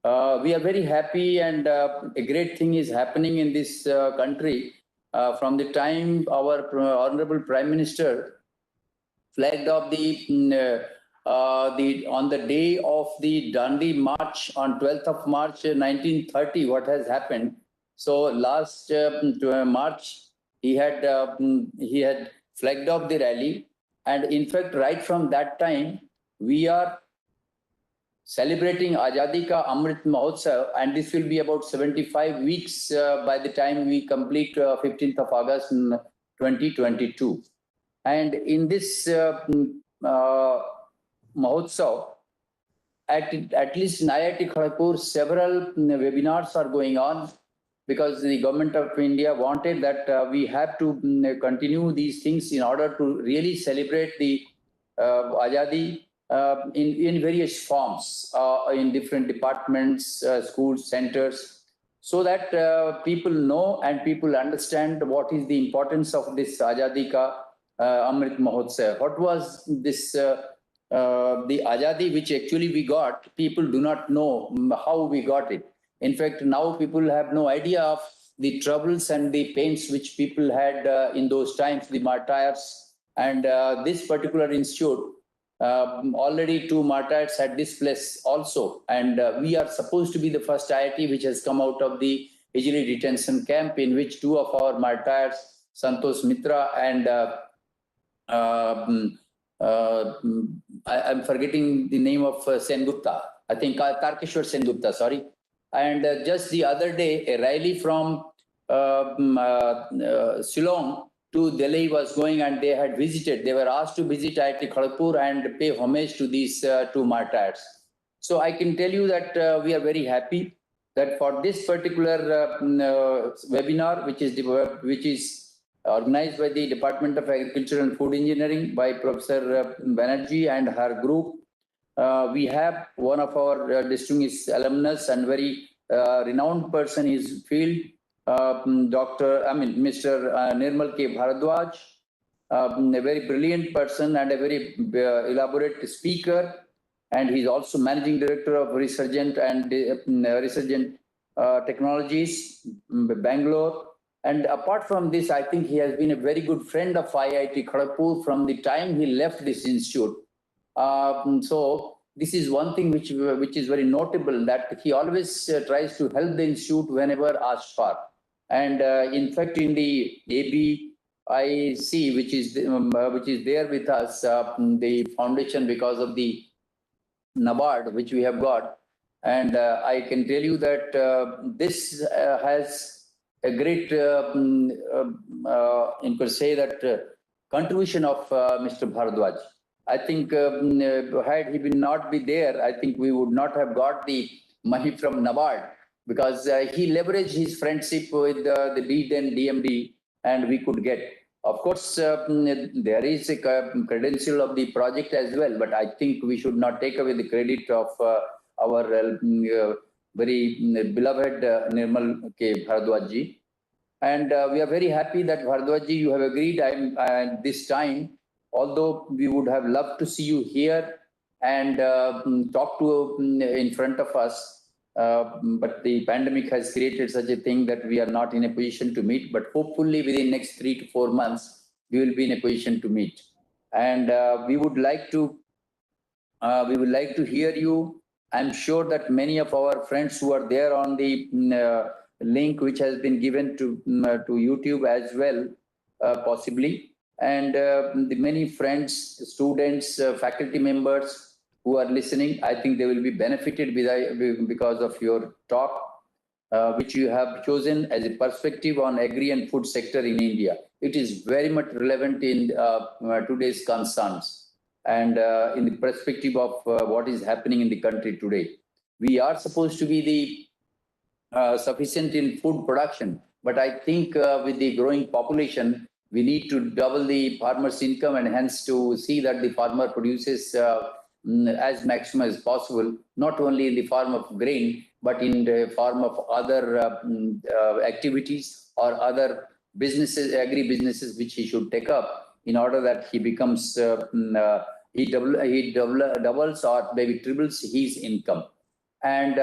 We are very happy, and a great thing is happening in this country. From the time our Honorable Prime Minister flagged off on the day of the Dandi March on 12th of March 1930, what has happened. So last March, he had flagged off the rally, and in fact, right from that time, we are celebrating Azadi Ka Amrit Mahotsav, and this will be about 75 weeks by the time we complete 15th of August 2022. And in this Mahotsav, at least in IIT Kharagpur, several webinars are going on, because the government of India wanted that we have to continue these things in order to really celebrate the Azadi in various forms, in different departments, schools, centers, so that people know and people understand what is the importance of this Azadi Ka Amrit Mahotsav. What was this, the Azadi which actually we got? People do not know how we got it. In fact, now people have no idea of the troubles and the pains which people had in those times, the martyrs. And this particular institute, already 2 martyrs at this place also. And we are supposed to be the first IIT which has come out of the Agri detention camp, in which 2 of our martyrs, Santosh Mitra and I'm forgetting the name of Sengupta. I think Tarkeshwar Sengupta, sorry. And just the other day, a rally from Shillong to Delhi was going, and they had visited. They were asked to visit IIT Kharagpur and pay homage to these 2 martyrs. So I can tell you that we are very happy that for this particular webinar, which is organized by the Department of Agriculture and Food Engineering by Professor Banerjee and her group, we have one of our distinguished alumnus and very renowned person in his field, Mr. Nirmal K. Bhardwaj, a very brilliant person and a very elaborate speaker, and he's also managing director of Resurgent and Resurgent Technologies, Bangalore. And apart from this, I think he has been a very good friend of IIT Kharagpur from the time he left this institute. So this is one thing which is very notable, that he always tries to help the institute whenever asked for. And in fact, in the ABIC, which is there with us, the foundation, because of the NABARD which we have got, and I can tell you that this has a great, you could say that contribution of Mr. Bhardwaj. I think had he not be there, I think we would not have got the money from NABARD, because he leveraged his friendship with the lead and DMD, and we could get. Of course, there is a credential of the project as well, but I think we should not take away the credit of our very beloved Nirmal K. Bhardwaj. And we are very happy that Bhardwaj, you have agreed this time, although we would have loved to see you here and talk to in front of us. But the pandemic has created such a thing that we are not in a position to meet, but hopefully within next 3 to 4 months, we will be in a position to meet. And we would like to hear you. I'm sure that many of our friends who are there on the link which has been given to YouTube as well, possibly, and the many friends, students, faculty members who are listening, I think they will be benefited because of your talk, which you have chosen as a perspective on agri and food sector in India. It is very much relevant in today's concerns and in the perspective of what is happening in the country today. We are supposed to be the sufficient in food production, but I think with the growing population, we need to double the farmer's income, and hence to see that the farmer produces as maximum as possible, not only in the form of grain, but in the form of other activities or other businesses, agri businesses, which he should take up in order that he becomes, he doubles or maybe triples his income. And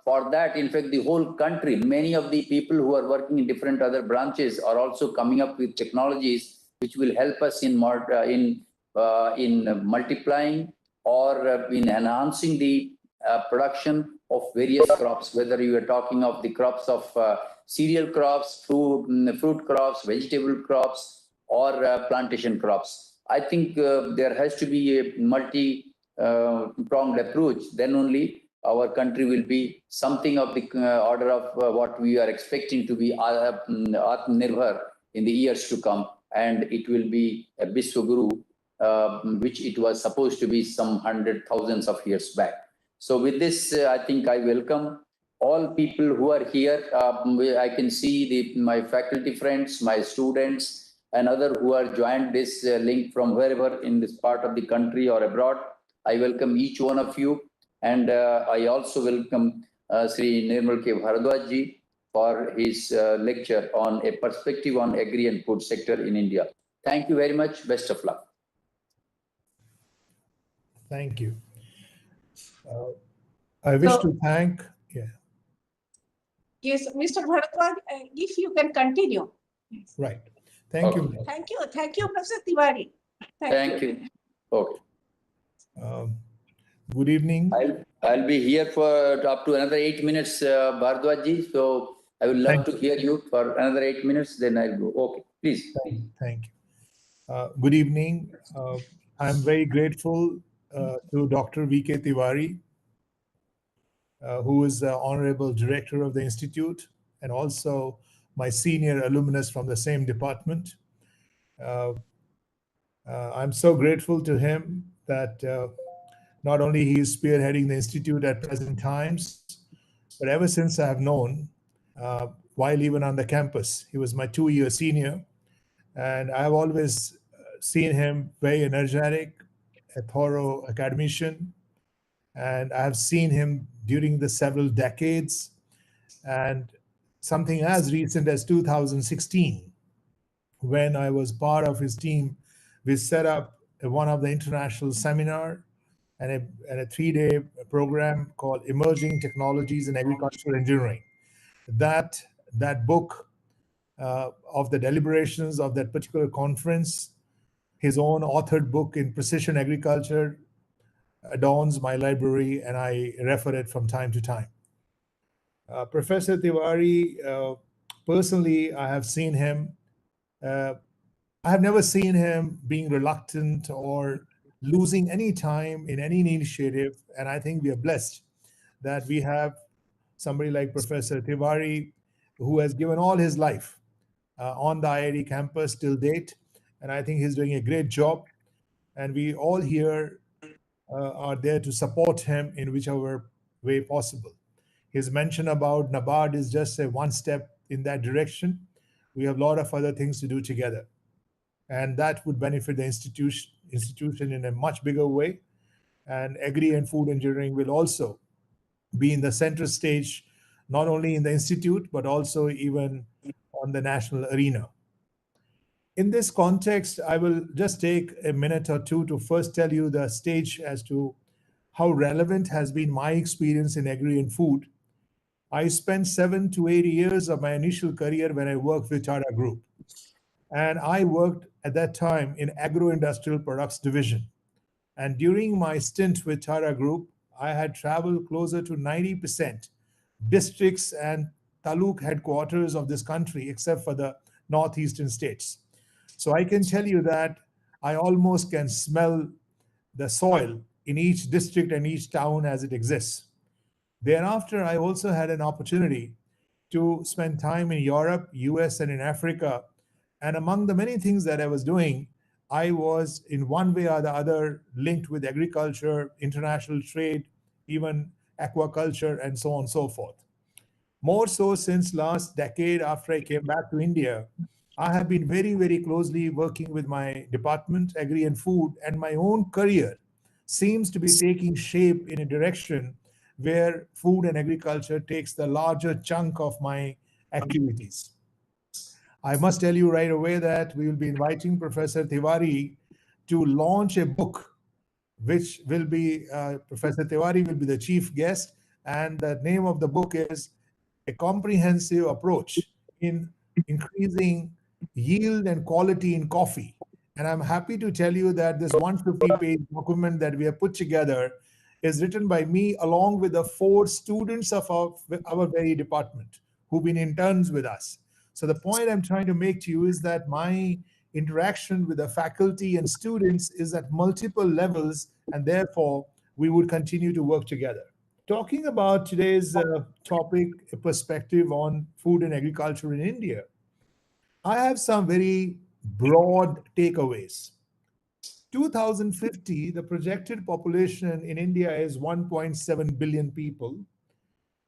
for that, in fact, the whole country, many of the people who are working in different other branches are also coming up with technologies which will help us in multiplying or in enhancing the production of various crops, whether you are talking of the crops of cereal crops, fruit crops, vegetable crops, or plantation crops. I think there has to be a multi-pronged approach. Then only our country will be something of the order of what we are expecting to be Atmanirbhar in the years to come, and it will be a Biswaguru, which it was supposed to be some hundred thousands of years back. So with this, I think I welcome all people who are here. I can see my faculty friends, my students, and other who are joined this link from wherever in this part of the country or abroad. I welcome each one of you. And I also welcome Sri Nirmal K. Bhardwaj ji for his lecture on a perspective on agri and food sector in India. Thank you very much. Best of luck. Thank you. I wish to thank, Yes, Mr. Bhardwaj, if you can continue. Right. Thank you. Thank you. Thank you, Professor Tiwari. Thank you. Okay. Good evening. I'll be here for up to another 8 minutes, Bhardwaj ji. So I would love to hear you for another 8 minutes. Then I'll go. Okay, please. Thank you. Good evening. I'm very grateful to Dr. V.K. Tiwari, who is the Honorable Director of the Institute and also my senior alumnus from the same department. I'm so grateful to him that not only he is spearheading the Institute at present times, but ever since I have known, while even on the campus, he was my 2-year senior, and I've always seen him very energetic, a thorough academician, and I have seen him during the several decades, and something as recent as 2016, when I was part of his team, we set up one of the international seminar and a 3-day program called Emerging Technologies in Agricultural Engineering. That book of the deliberations of that particular conference, his own authored book in Precision Agriculture, adorns my library, and I refer it from time to time. Professor Tiwari, personally, I have seen him. I have never seen him being reluctant or losing any time in any initiative, and I think we are blessed that we have somebody like Professor Tiwari, who has given all his life on the IIT campus till date, and I think he's doing a great job, and we all here are there to support him in whichever way possible. His mention about NABARD is just a one step in that direction. We have a lot of other things to do together, and that would benefit the institution in a much bigger way. And Agri and Food Engineering will also be in the center stage, not only in the institute, but also even on the national arena. In this context, I will just take a minute or two to first tell you the stage as to how relevant has been my experience in agri and food. I spent 7 to 8 years of my initial career when I worked with Tata Group. And I worked at that time in agro-industrial products division. And during my stint with Tata Group, I had traveled closer to 90% districts and taluk headquarters of this country, except for the northeastern states. So I can tell you that I almost can smell the soil in each district and each town as it exists. Thereafter, I also had an opportunity to spend time in Europe, US, and in Africa. And among the many things that I was doing, I was in one way or the other linked with agriculture, international trade, even aquaculture, and so on and so forth. More so since last decade after I came back to India, I have been very, very closely working with my department, Agri and Food, and my own career seems to be taking shape in a direction where food and agriculture takes the larger chunk of my activities. I must tell you right away that we will be inviting Professor Tiwari to launch a book, which will be, Professor Tiwari will be the chief guest, And the name of the book is A Comprehensive Approach in Increasing Yield and Quality in Coffee. And I'm happy to tell you that this 150-page document that we have put together is written by me along with the 4 students of our very department who've been interns with us. So the point I'm trying to make to you is that my interaction with the faculty and students is at multiple levels, and therefore we would continue to work together. Talking about today's topic, a perspective on food and agriculture in India, I have some very broad takeaways. 2050, the projected population in India is 1.7 billion people,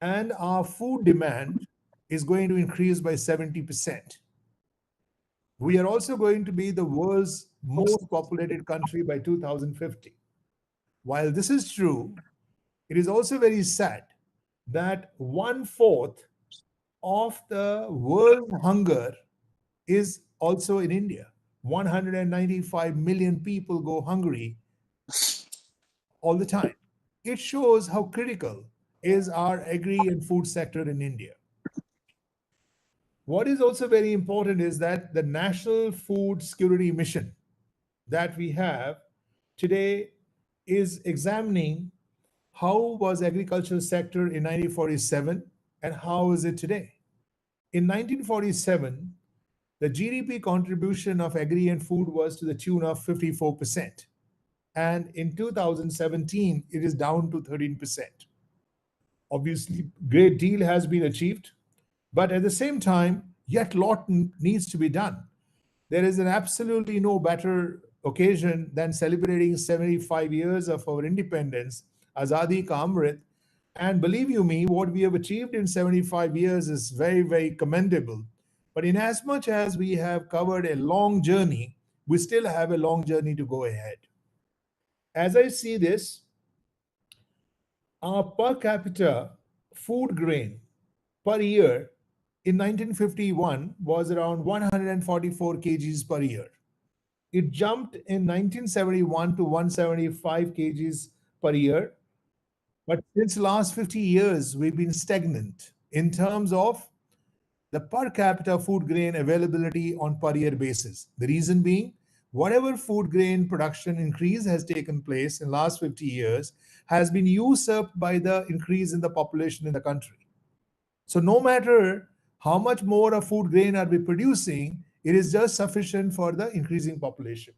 and our food demand is going to increase by 70%. We are also going to be the world's most populated country by 2050. While this is true, it is also very sad that 1/4 of the world hunger is also in India. 195 million people go hungry all the time. It shows how critical is our agri and food sector in India. What is also very important is that the National Food Security Mission that we have today is examining how was agricultural sector in 1947 and how is it today. In 1947, the GDP contribution of agri and food was to the tune of 54%. And in 2017, it is down to 13%. Obviously, great deal has been achieved, but at the same time, yet lot needs to be done. There is an absolutely no better occasion than celebrating 75 years of our independence, Azadi Ka Amrit. And believe you me, what we have achieved in 75 years is very, very commendable. But in as much as we have covered a long journey, we still have a long journey to go ahead. As I see this, our per capita food grain per year in 1951 was around 144 kgs per year. It jumped in 1971 to 175 kgs per year. But since the last 50 years, we've been stagnant in terms of the per capita food grain availability on per year basis. The reason being, whatever food grain production increase has taken place in the last 50 years has been usurped by the increase in the population in the country. So no matter how much more of food grain are we producing, it is just sufficient for the increasing population.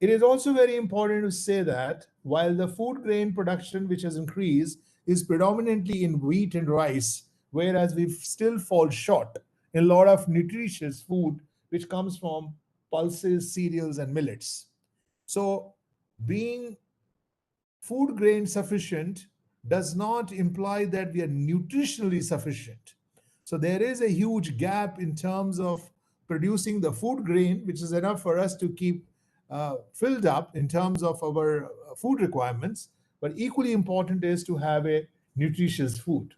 It is also very important to say that while the food grain production which has increased is predominantly in wheat and rice, whereas we still fall short in a lot of nutritious food which comes from pulses, cereals, and millets. So being food grain sufficient does not imply that we are nutritionally sufficient. So there is a huge gap in terms of producing the food grain, which is enough for us to keep filled up in terms of our food requirements. But equally important is to have a nutritious food.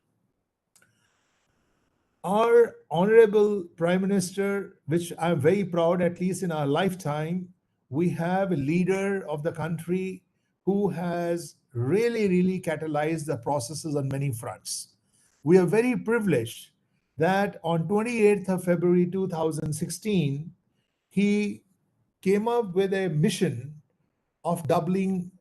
Our Honorable Prime Minister, which I'm very proud, at least in our lifetime, we have a leader of the country who has really catalyzed the processes on many fronts. We are very privileged that on 28th of February 2016, he came up with a mission of doubling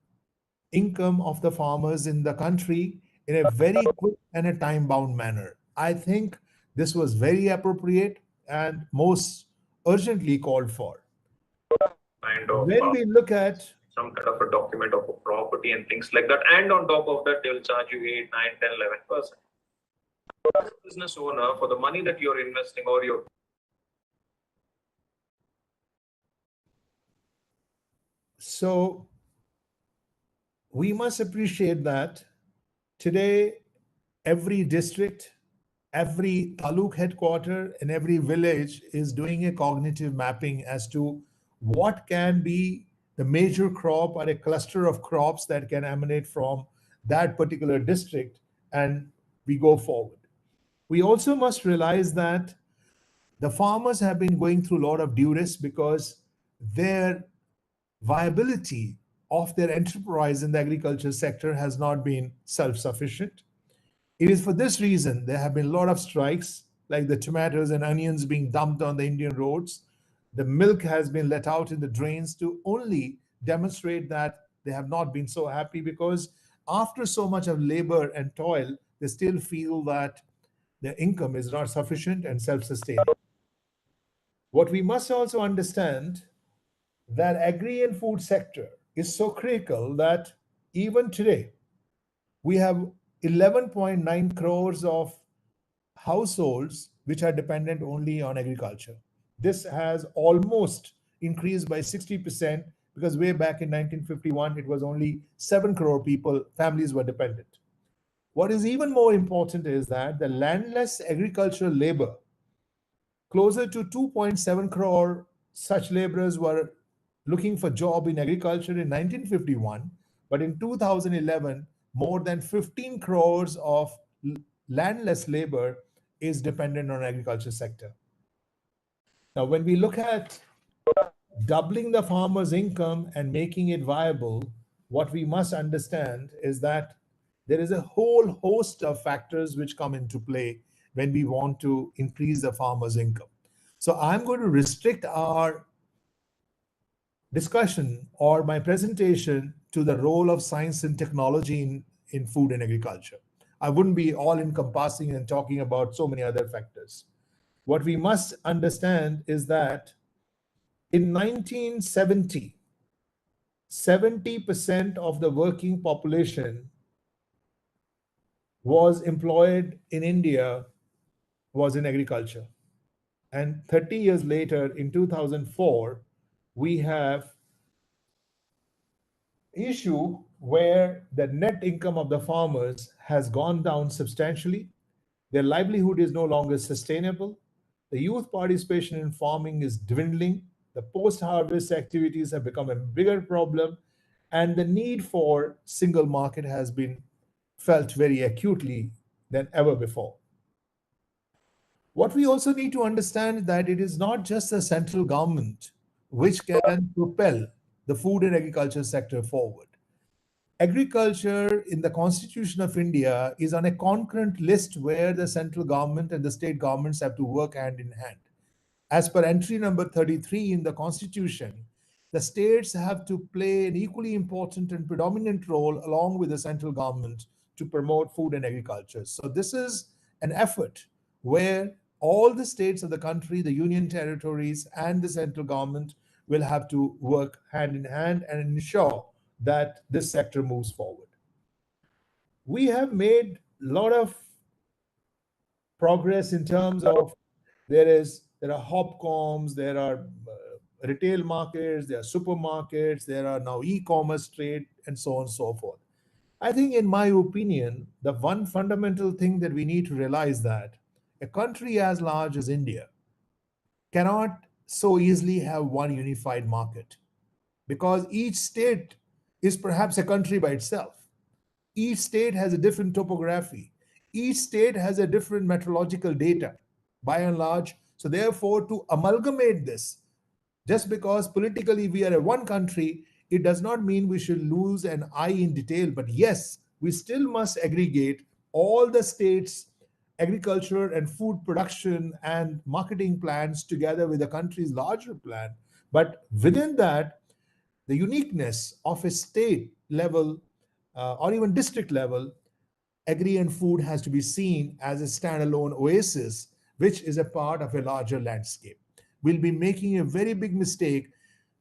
income of the farmers in the country in a very quick and a time-bound manner. I think this was very appropriate and most urgently called for. When we look at some kind of a document of a property and things like that, and on top of that, they will charge you 8, 9, 10, 11%. As a business owner, for the money that you're investing or you're So we must appreciate that today every district, every taluk headquarter, and every village is doing a cognitive mapping as to what can be the major crop or a cluster of crops that can emanate from that particular district, and we go forward. We also must realize that the farmers have been going through a lot of duress because their viability of their enterprise in the agriculture sector has not been self-sufficient. It is for this reason there have been a lot of strikes, like the tomatoes and onions being dumped on the Indian roads. The milk has been let out in the drains to only demonstrate that they have not been so happy, because after so much of labor and toil, they still feel that their income is not sufficient and self-sustaining. What we must also understand, that agri and food sector is so critical that even today we have 11.9 crores of households which are dependent only on agriculture. This has almost increased by 60%, because way back in 1951 it was only 7 crore people, families were dependent. What is even more important is that the landless agricultural labor, closer to 2.7 crore such laborers were looking for job in agriculture in 1951, but in 2011 more than 15 crores of landless labor is dependent on agriculture sector. Now, when we look at doubling the farmer's income and making it viable, what we must understand is that there is a whole host of factors which come into play when we want to increase the farmer's income. So I'm going to restrict our discussion or my presentation to the role of science and technology in food and agriculture. I wouldn't be all encompassing and talking about so many other factors. What we must understand is that in 1970, 70% of the working population was employed in India was in agriculture. And 30 years later, in 2004, we have issue where the net income of the farmers has gone down substantially. Their livelihood is no longer sustainable. The youth participation in farming is dwindling. The post-harvest activities have become a bigger problem, and the need for single market has been felt very acutely than ever before. What we also need to understand is that it is not just the central government which can propel the food and agriculture sector forward. Agriculture in the Constitution of India is on a concurrent list where the central government and the state governments have to work hand in hand. As per entry number 33 in the Constitution, the states have to play an equally important and predominant role along with the central government to promote food and agriculture. So this is an effort where all the states of the country, the union territories, and the central government will have to work hand in hand and ensure that this sector moves forward. We have made a lot of progress in terms of there are hopcoms, there are retail markets, there are supermarkets, there are now e-commerce trade, and so on and so forth. I think, in my opinion, the one fundamental thing that we need to realize that a country as large as India cannot so easily have one unified market, because each state is perhaps a country by itself. Each state has a different topography. Each state has a different meteorological data, by and large. So therefore, to amalgamate this, just because politically we are a one country, it does not mean we should lose an eye in detail. But yes, we still must aggregate all the states' agriculture and food production and marketing plans together with the country's larger plan. But within that, the uniqueness of a state level or even district level, agri and food has to be seen as a standalone oasis, which is a part of a larger landscape. We'll be making a very big mistake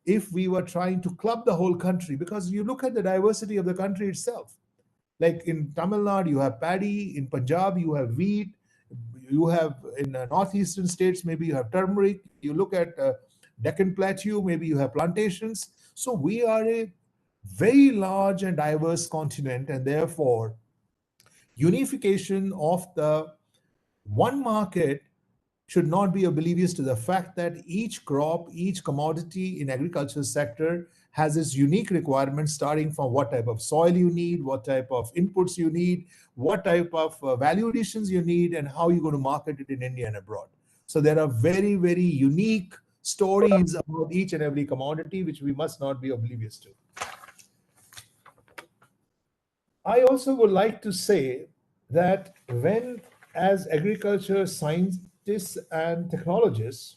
if we were trying to club the whole country, because you look at the diversity of the country itself. Like in Tamil Nadu, you have paddy, in Punjab, you have wheat, you have in northeastern states, maybe you have turmeric, you look at Deccan Plateau, maybe you have plantations. So we are a very large and diverse continent, and therefore unification of the one market should not be oblivious to the fact that each crop, each commodity in agriculture sector has its unique requirements, starting from what type of soil you need, what type of inputs you need, what type of value additions you need, and how you're going to market it in India and abroad. So there are very, very unique stories about each and every commodity, which we must not be oblivious to. I also would like to say that when, as agriculture scientists and technologists,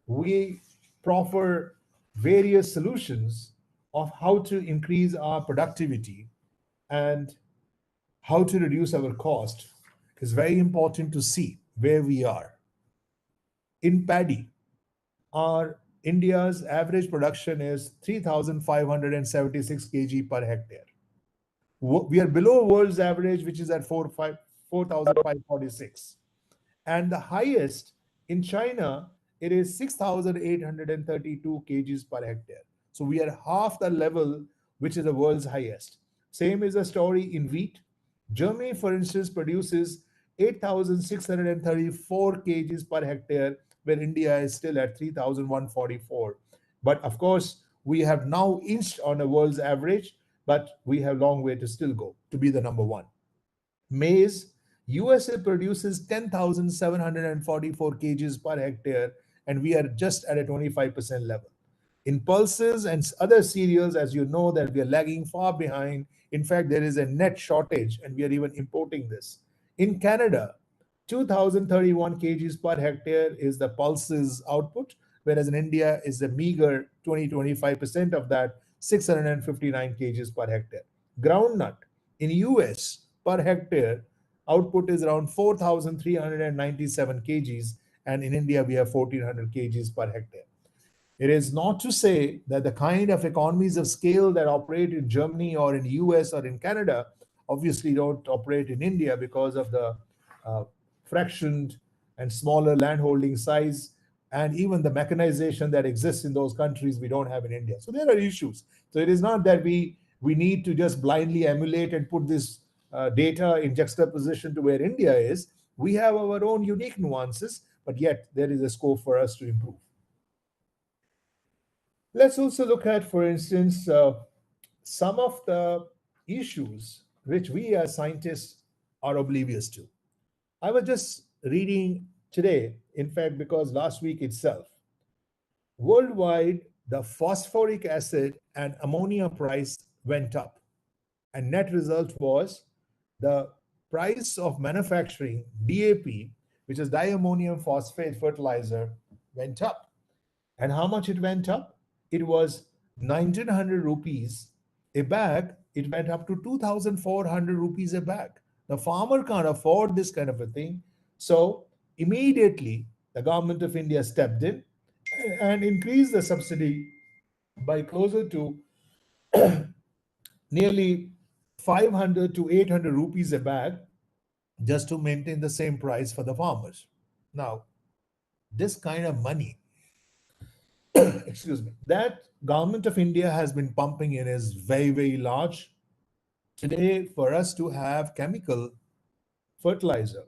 we proffer various solutions of how to increase our productivity and how to reduce our cost, it's very important to see where we are. In paddy, our India's average production is 3,576 kg per hectare. We are below world's average, which is at 4,546. And the highest in China, it is 6,832 kgs per hectare. So we are half the level, which is the world's highest. Same is the story in wheat. Germany, for instance, produces 8,634 kgs per hectare, where India is still at 3,144. But of course, we have now inched on a world's average, but we have a long way to still go to be the number one. Maize, USA produces 10,744 kgs per hectare, and we are just at a 25% level. In pulses and other cereals, as you know, that we are lagging far behind. In fact, there is a net shortage, and we are even importing this. In Canada, 2,031 kgs per hectare is the pulses output, whereas in India is a meager 20-25% of that, 659 kgs per hectare. Groundnut in US per hectare output is around 4,397 kgs, and in India we have 1,400 kgs per hectare. It is not to say that the kind of economies of scale that operate in Germany or in US or in Canada obviously don't operate in India because of the fractioned and smaller landholding size, and even the mechanization that exists in those countries we don't have in India. So there are issues. So it is not that we need to just blindly emulate and put this data in juxtaposition to where India is. We have our own unique nuances, but yet there is a scope for us to improve. Let's also look at, for instance, some of the issues which we as scientists are oblivious to. I was just reading today, in fact, because last week itself, worldwide, the phosphoric acid and ammonia price went up. And net result was the price of manufacturing DAP, which is diammonium phosphate fertilizer, went up. And how much it went up? It was 1,900 rupees a bag. It went up to 2,400 rupees a bag. The farmer can't afford this kind of a thing. So immediately the government of India stepped in and increased the subsidy by closer to nearly 500 to 800 rupees a bag, just to maintain the same price for the farmers. Now, this kind of money, excuse me, that government of India has been pumping in is very, very large. Today, for us to have chemical fertilizer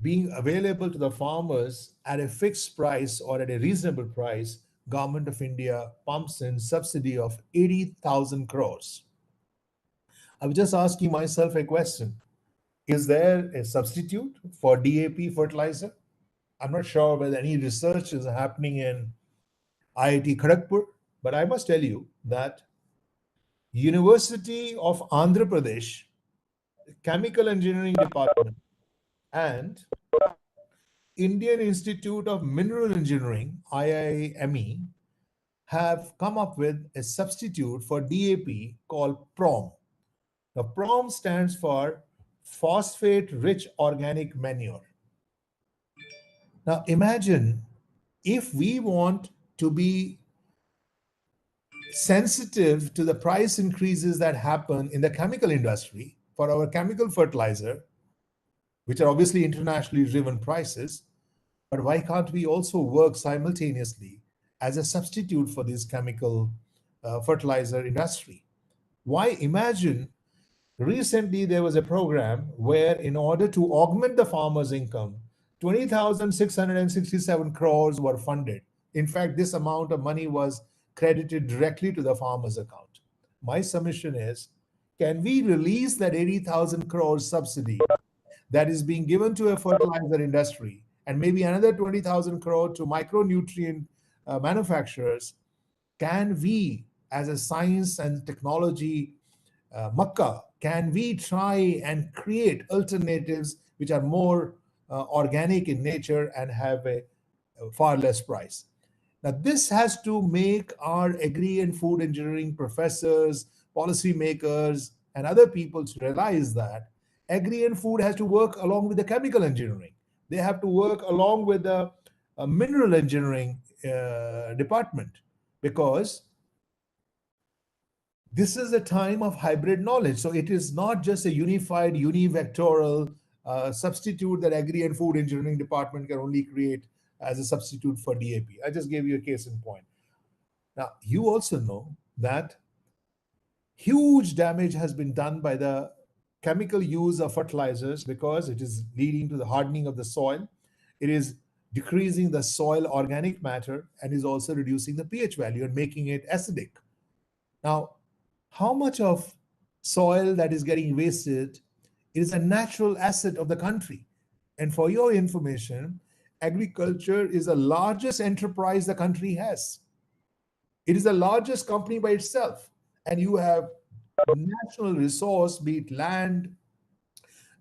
being available to the farmers at a fixed price or at a reasonable price, government of India pumps in subsidy of 80,000 crores. I was just asking myself a question. Is there a substitute for DAP fertilizer? I'm not sure whether any research is happening in IIT Kharagpur, but I must tell you that University of Andhra Pradesh Chemical Engineering Department and Indian Institute of Mineral Engineering, IIME, have come up with a substitute for DAP called PROM. The PROM stands for phosphate-rich organic manure. Now imagine if we want to be sensitive to the price increases that happen in the chemical industry for our chemical fertilizer, which are obviously internationally driven prices, but why can't we also work simultaneously as a substitute for this chemical fertilizer industry? Why? Imagine recently there was a program where, in order to augment the farmer's income, 20,667 crores were funded. In fact, this amount of money was credited directly to the farmer's account. My submission is, can we release that 80,000 crores subsidy that is being given to a fertilizer industry, and maybe another 20,000 crore to micronutrient manufacturers? Can we, as a science and technology makkah, can we try and create alternatives which are more organic in nature and have a far less price? Now, this has to make our agri and food engineering professors, policymakers, and other people to realize that agri and food has to work along with the chemical engineering. They have to work along with the mineral engineering department, because this is a time of hybrid knowledge. So it is not just a unified, univectoral substitute that agri and food engineering department can only create as a substitute for DAP. I just gave you a case in point. Now, you also know that huge damage has been done by the chemical use of fertilizers, because it is leading to the hardening of the soil. It is decreasing the soil organic matter and is also reducing the pH value and making it acidic. Now, how much of soil that is getting wasted is a natural asset of the country? And for your information, agriculture is the largest enterprise the country has. It is the largest company by itself. And you have national resource, be it land,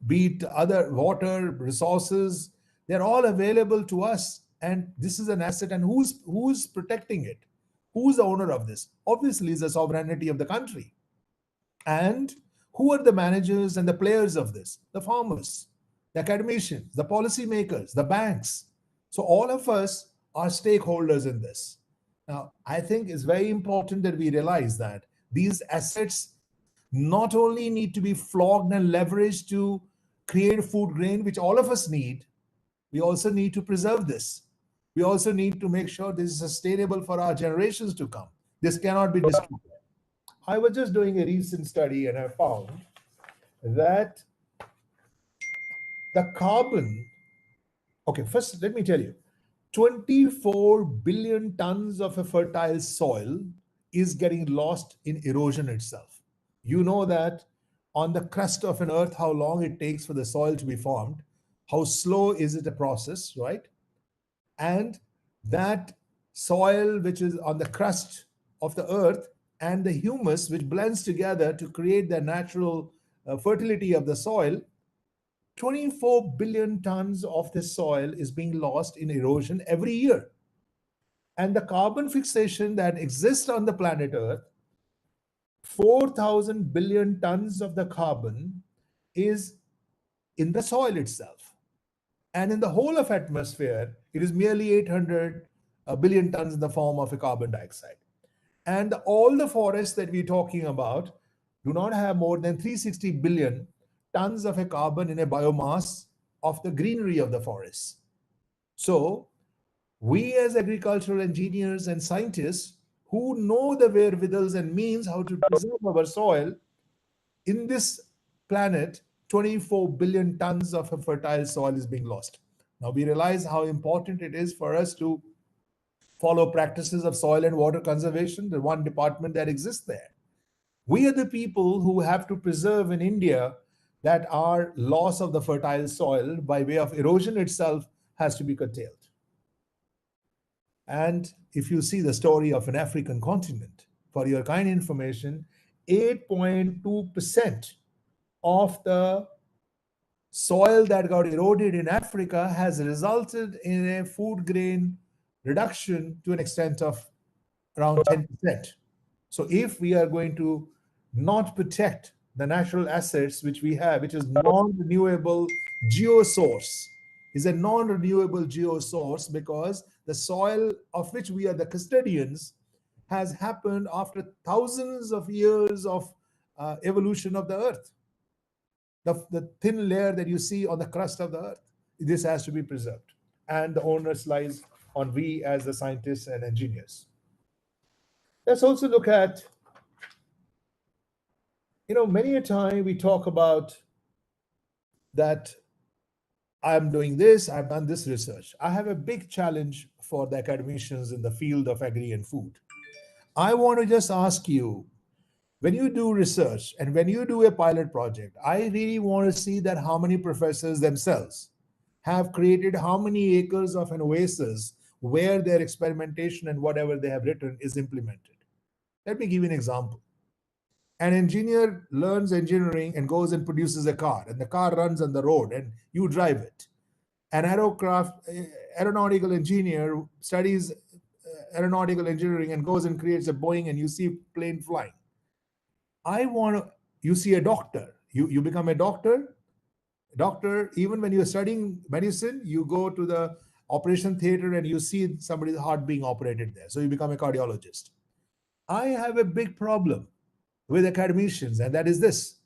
be it other water resources, they're all available to us. And this is an asset. And who's protecting it? Who's the owner of this? Obviously, it's the sovereignty of the country. And who are the managers and the players of this? The farmers, the academicians, the policymakers, the banks. So all of us are stakeholders in this. Now, I think it's very important that we realize that these assets not only need to be flogged and leveraged to create food grain, which all of us need, we also need to preserve this. We also need to make sure this is sustainable for our generations to come. This cannot be destroyed. I was just doing a recent study and I found that the carbon, okay, first let me tell you, 24 billion tons of a fertile soil is getting lost in erosion itself. You know that on the crust of an earth, how long it takes for the soil to be formed, how slow is it a process, right? And that soil which is on the crust of the earth and the humus which blends together to create the natural fertility of the soil, 24 billion tons of the soil is being lost in erosion every year. And the carbon fixation that exists on the planet Earth, 4,000 billion tons of the carbon is in the soil itself. And in the whole of atmosphere, it is merely 800 billion tons in the form of a carbon dioxide. And all the forests that we're talking about do not have more than 360 billion tons of a carbon in a biomass of the greenery of the forests. So we as agricultural engineers and scientists who know the wherewithals and means how to preserve our soil, in this planet, 24 billion tons of a fertile soil is being lost. Now we realize how important it is for us to follow practices of soil and water conservation, the one department that exists there. We are the people who have to preserve in India that our loss of the fertile soil by way of erosion itself has to be curtailed. And if you see the story of an African continent, for your kind information, 8.2% of the soil that got eroded in Africa has resulted in a food grain reduction to an extent of around 10%. So if we are going to not protect the natural assets which we have, which is non-renewable geosource, is a non-renewable geosource because the soil of which we are the custodians has happened after thousands of years of evolution of the earth. The thin layer that you see on the crust of the earth, this has to be preserved. And the onus lies on we as the scientists and engineers. Let's also look at, many a time we talk about that I'm doing this, I've done this research. I have a big challenge for the academicians in the field of agri and food. I want to just ask you, when you do research and when you do a pilot project, I really want to see that how many professors themselves have created how many acres of an oasis where their experimentation and whatever they have written is implemented. Let me give you an example. An engineer learns engineering and goes and produces a car, and the car runs on the road and you drive it. An aeronautical engineer studies aeronautical engineering and goes and creates a Boeing and you see plane flying. You see a doctor, you become a doctor. Even when you're studying medicine, you go to the operation theater and you see somebody's heart being operated there. So you become a cardiologist. I have a big problem with academicians, and that is this.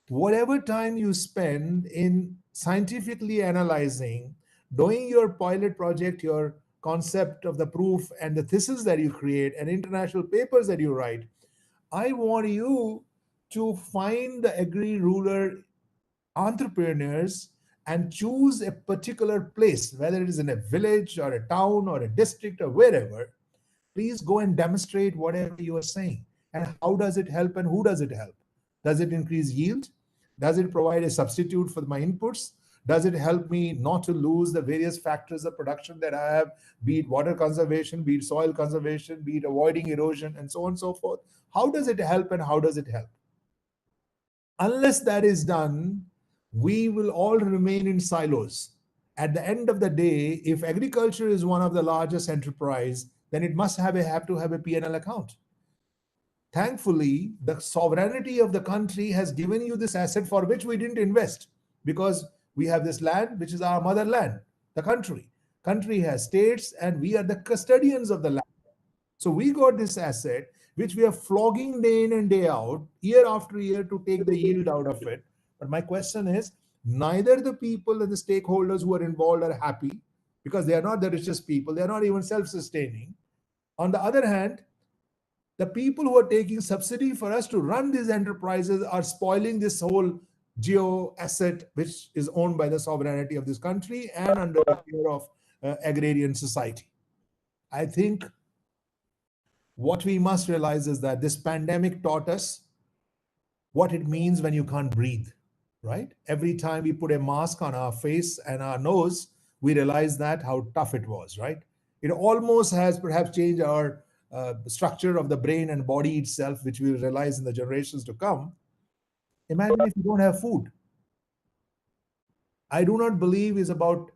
Whatever time you spend in scientifically analyzing, doing your pilot project, your concept of the proof and the thesis that you create and international papers that you write, I want you to find the agri-rural entrepreneurs and choose a particular place, whether it is in a village or a town or a district or wherever. Please go and demonstrate whatever you are saying. And how does it help and who does it help? Does it increase yield? Does it provide a substitute for my inputs? Does it help me not to lose the various factors of production that I have, be it water conservation, be it soil conservation, be it avoiding erosion, and so on and so forth? How does it help and how does it help? Unless that is done, we will all remain in silos. At the end of the day, if agriculture is one of the largest enterprise, then it must have to have a P&L account. Thankfully, the sovereignty of the country has given you this asset for which we didn't invest, because we have this land, which is our motherland, the country. Country has states and we are the custodians of the land. So we got this asset, which we are flogging day in and day out, year after year, to take the yield out of it. But my question is, neither the people and the stakeholders who are involved are happy, because they are not the richest people. They are not even self-sustaining. On the other hand, the people who are taking subsidy for us to run these enterprises are spoiling this whole geo asset, which is owned by the sovereignty of this country and under the care of agrarian society. I think what we must realize is that this pandemic taught us what it means when you can't breathe, right? Every time we put a mask on our face and our nose, we realize that how tough it was, right? It almost has perhaps changed our structure of the brain and body itself, which we will realize in the generations to come. Imagine if you don't have food. I do not believe is about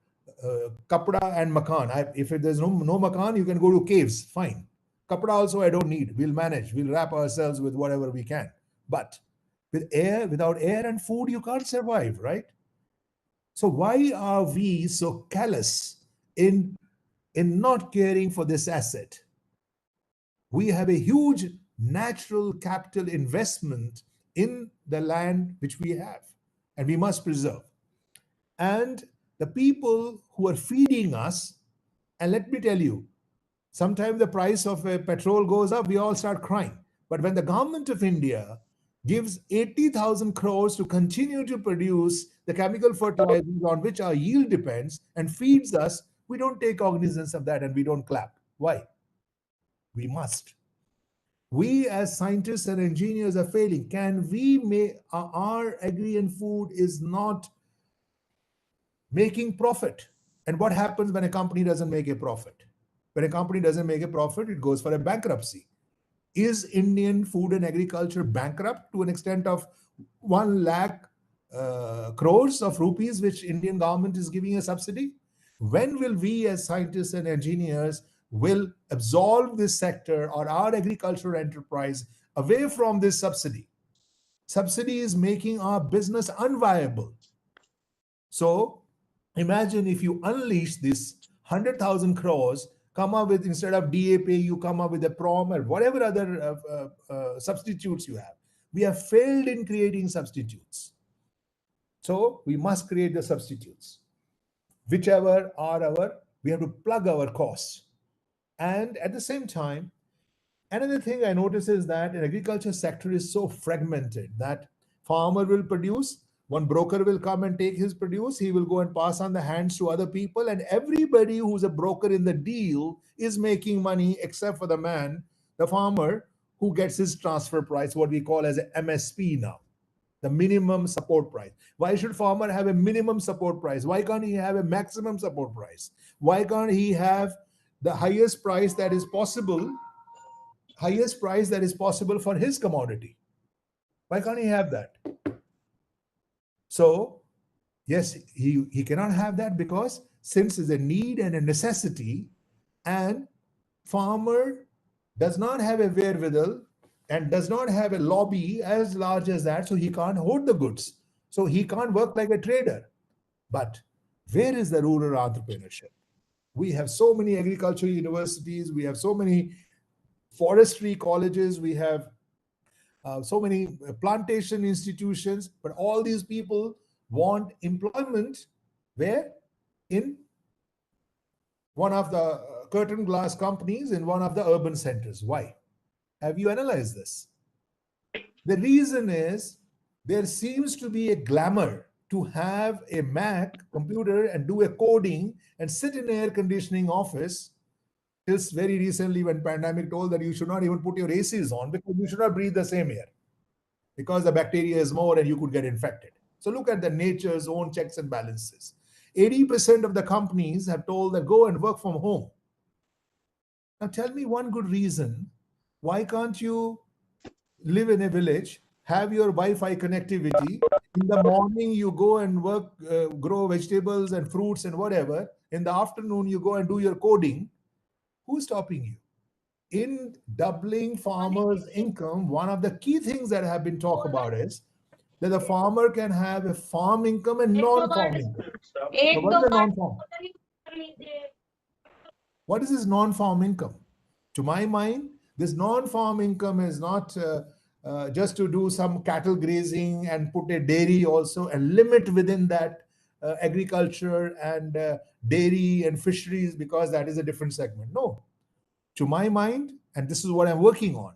kapda and makan. If there's no makan, you can go to caves, fine. Kapda also I don't need. We'll manage. We'll wrap ourselves with whatever we can. But without air and food, you can't survive, right? So why are we so callous in not caring for this asset? We have a huge natural capital investment in the land which we have, and we must preserve. And the people who are feeding us, and let me tell you, sometimes the price of petrol goes up, we all start crying. But when the government of India gives 80,000 crores to continue to produce the chemical fertilizers on which our yield depends and feeds us, we don't take cognizance of that and we don't clap. Why? We must. We as scientists and engineers are failing. Can we make our agri and food is not making profit? And what happens when a company doesn't make a profit? When a company doesn't make a profit, it goes for a bankruptcy. Is Indian food and agriculture bankrupt to an extent of 1 lakh crores of rupees, which Indian government is giving a subsidy? When will we as scientists and engineers will absolve this sector or our agricultural enterprise away from this subsidy? Subsidy is making our business unviable. So imagine if you unleash this 100,000 crores, come up with, instead of DAP, you come up with a PROM or whatever other substitutes you have. We have failed in creating substitutes. So we must create the substitutes. Whichever are we have to plug our costs. And at the same time, another thing I notice is that an agriculture sector is so fragmented that farmer will produce, one broker will come and take his produce, he will go and pass on the hands to other people, and everybody who's a broker in the deal is making money except for the farmer, who gets his transfer price, what we call as a MSP now, the minimum support price. Why should farmer have a minimum support price? Why can't he have a maximum support price? Why can't he have the highest price that is possible for his commodity? Why can't he have that? So, yes, he cannot have that because since it's a need and a necessity, and farmer does not have a wherewithal and does not have a lobby as large as that, so he can't hoard the goods. So he can't work like a trader. But where is the rural entrepreneurship? We have so many agricultural universities, we have so many forestry colleges, we have so many plantation institutions, but all these people want employment where? In one of the curtain glass companies in one of the urban centers. Why? Have you analyzed this? The reason is there seems to be a glamour to have a Mac computer and do a coding and sit in an air conditioning office. Till very recently, when pandemic told that you should not even put your ACs on because you should not breathe the same air because the bacteria is more and you could get infected. So look at the nature's own checks and balances. 80% of the companies have told that go and work from home. Now tell me one good reason. Why can't you live in a village, have your Wi-Fi connectivity? In the morning, you go and work, grow vegetables and fruits and whatever. In the afternoon, you go and do your coding. Who's stopping you? In doubling farmers' income, one of the key things that have been talked about is that the farmer can have a farm income and non-farm income. So what is the non-farm? What is this non-farm income? To my mind, this non-farm income is not just to do some cattle grazing and put a dairy also and limit within that agriculture and dairy and fisheries because that is a different segment. No. To my mind, and this is what I'm working on,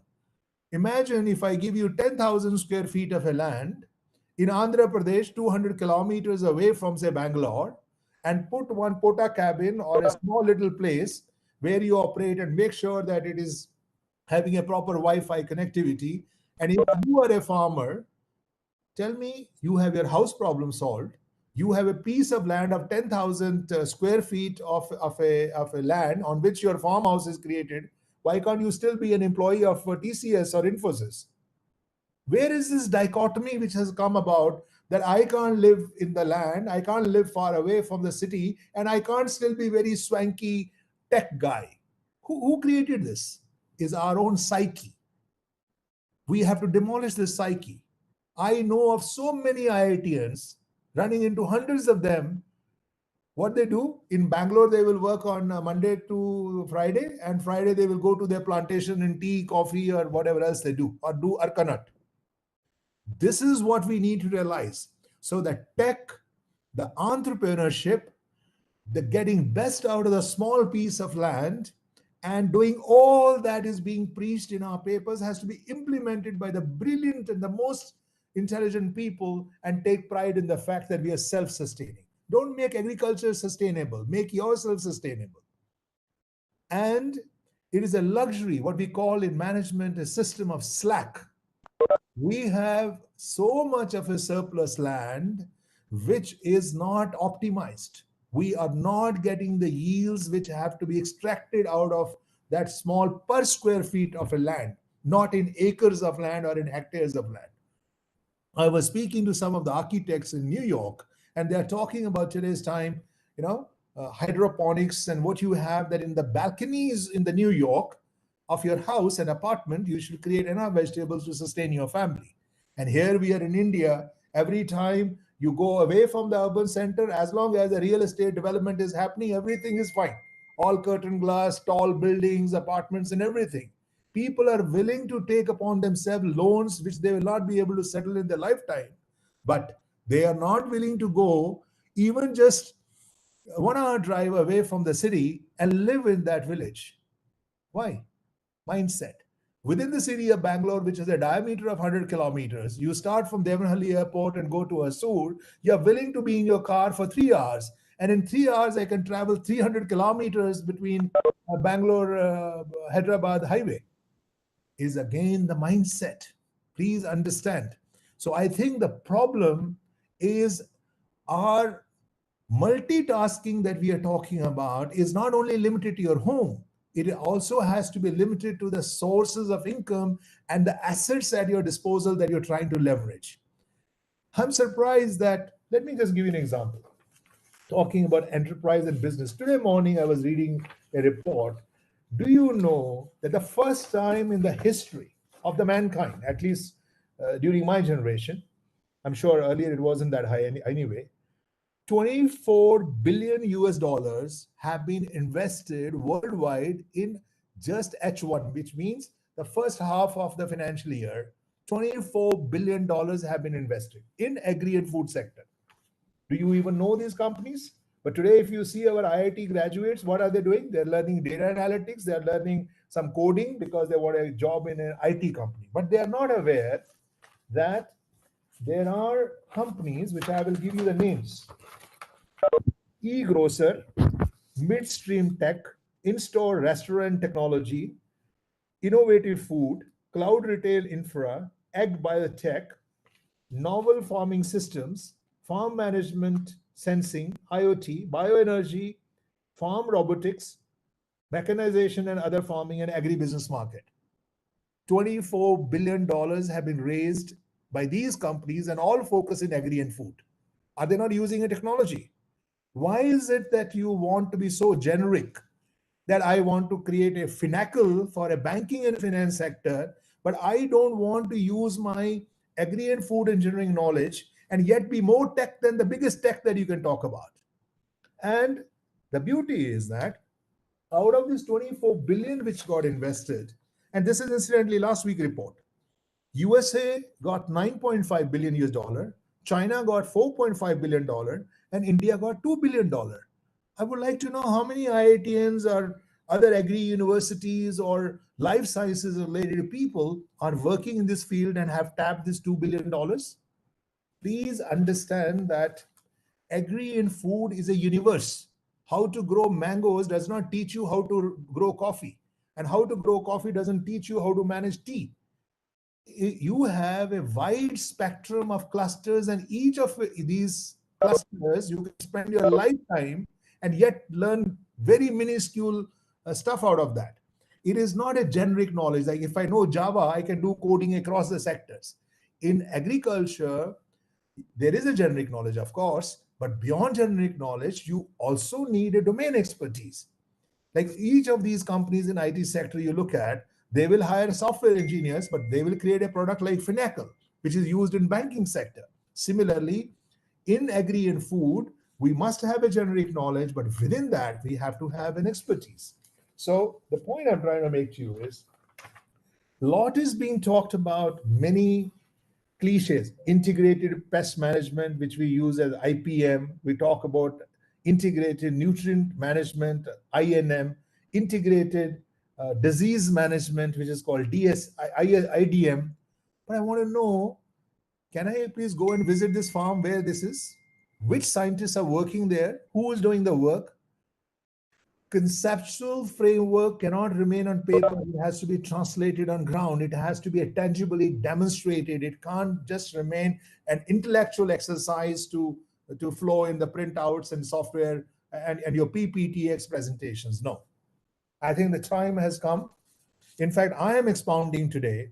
imagine if I give you 10,000 square feet of a land in Andhra Pradesh, 200 kilometers away from, say, Bangalore, and put one pota cabin or a small little place where you operate and make sure that it is having a proper Wi-Fi connectivity. And if you are a farmer, tell me you have your house problem solved. You have a piece of land of 10,000 square feet of a land on which your farmhouse is created. Why can't you still be an employee of TCS or Infosys? Where is this dichotomy which has come about that I can't live in the land, I can't live far away from the city, and I can't still be very swanky tech guy? Who created this? Is our own psyche. We have to demolish this psyche. I know of so many IITians, running into hundreds of them. What they do in Bangalore, they will work on Monday to Friday, and Friday they will go to their plantation in tea, coffee, or whatever else they do, or do arkanut. This is what we need to realize. So the tech, the entrepreneurship, the getting best out of the small piece of land and doing all that is being preached in our papers has to be implemented by the brilliant and the most intelligent people and take pride in the fact that we are self-sustaining. Don't make agriculture sustainable, make yourself sustainable. And it is a luxury, what we call in management a system of slack. We have so much of a surplus land which is not optimized. We are not getting the yields which have to be extracted out of that small per square feet of a land, not in acres of land or in hectares of land. I was speaking to some of the architects in New York, and they're talking about today's time, hydroponics and what you have that in the balconies in the New York of your house and apartment, you should create enough vegetables to sustain your family. And here we are in India, every time you go away from the urban center, as long as the real estate development is happening, everything is fine. All curtain glass, tall buildings, apartments, and everything. People are willing to take upon themselves loans which they will not be able to settle in their lifetime. But they are not willing to go even just 1 hour drive away from the city and live in that village. Why? Mindset. Within the city of Bangalore, which is a diameter of 100 kilometers, you start from Devanahalli Airport and go to Hosur, you're willing to be in your car for 3 hours. And in 3 hours, I can travel 300 kilometers between Bangalore, Hyderabad highway. Is again the mindset. Please understand. So I think the problem is our multitasking that we are talking about is not only limited to your home. it also has to be limited to the sources of income and the assets at your disposal that you're trying to leverage. I'm surprised that, let me just give you an example. Talking about enterprise and business. Today morning, I was reading a report. Do you know that the first time in the history of the mankind, at least during my generation, I'm sure earlier it wasn't that high anyway, 24 billion US dollars have been invested worldwide in just H1, which means the first half of the financial year, $24 billion have been invested in agri and food sector. Do you even know these companies? But today, if you see our IIT graduates, what are they doing? They're learning data analytics. They're learning some coding because they want a job in an IT company. But they are not aware that there are companies, which I will give you the names. E-grocer, midstream tech, in-store restaurant technology, innovative food, cloud retail infra, ag biotech, novel farming systems, farm management, sensing, IoT, bioenergy, farm robotics, mechanization and other farming and agribusiness market. $24 billion have been raised by these companies and all focus in agri and food. Are they not using a technology? Why is it that you want to be so generic that I want to create a finacle for a banking and finance sector, but I don't want to use my agri and food engineering knowledge and yet be more tech than the biggest tech that you can talk about? And the beauty is that out of this 24 billion which got invested, and this is incidentally last week report, USA got 9.5 billion US dollar, China got 4.5 billion dollar, and India got $2 billion. I would like to know how many IITians or other agri universities or life sciences related people are working in this field and have tapped this $2 billion. Please understand that agri and food is a universe. How to grow mangoes does not teach you how to grow coffee, and how to grow coffee doesn't teach you how to manage tea. You have a wide spectrum of clusters, and each of these clusters you can spend your lifetime and yet learn very minuscule stuff out of that. It is not a generic knowledge. Like if I know Java, I can do coding across the sectors. In agriculture, there is a generic knowledge, of course, but beyond generic knowledge, you also need a domain expertise. Like each of these companies in IT sector you look at, they will hire software engineers, but they will create a product like Finacle, which is used in banking sector. Similarly, in agri and food, we must have a generic knowledge, but within that, we have to have an expertise. So the point I'm trying to make to you is, a lot is being talked about, many cliches, integrated pest management, which we use as IPM. We talk about integrated nutrient management, INM, integrated disease management, which is called IDM. But I want to know, can I please go and visit this farm where this is? Which scientists are working there? Who is doing the work? Conceptual framework cannot remain on paper. It has to be translated on ground. It has to be tangibly demonstrated. It can't just remain an intellectual exercise to flow in the printouts and software and your PPTX presentations. No. I think the time has come. In fact, I am expounding today.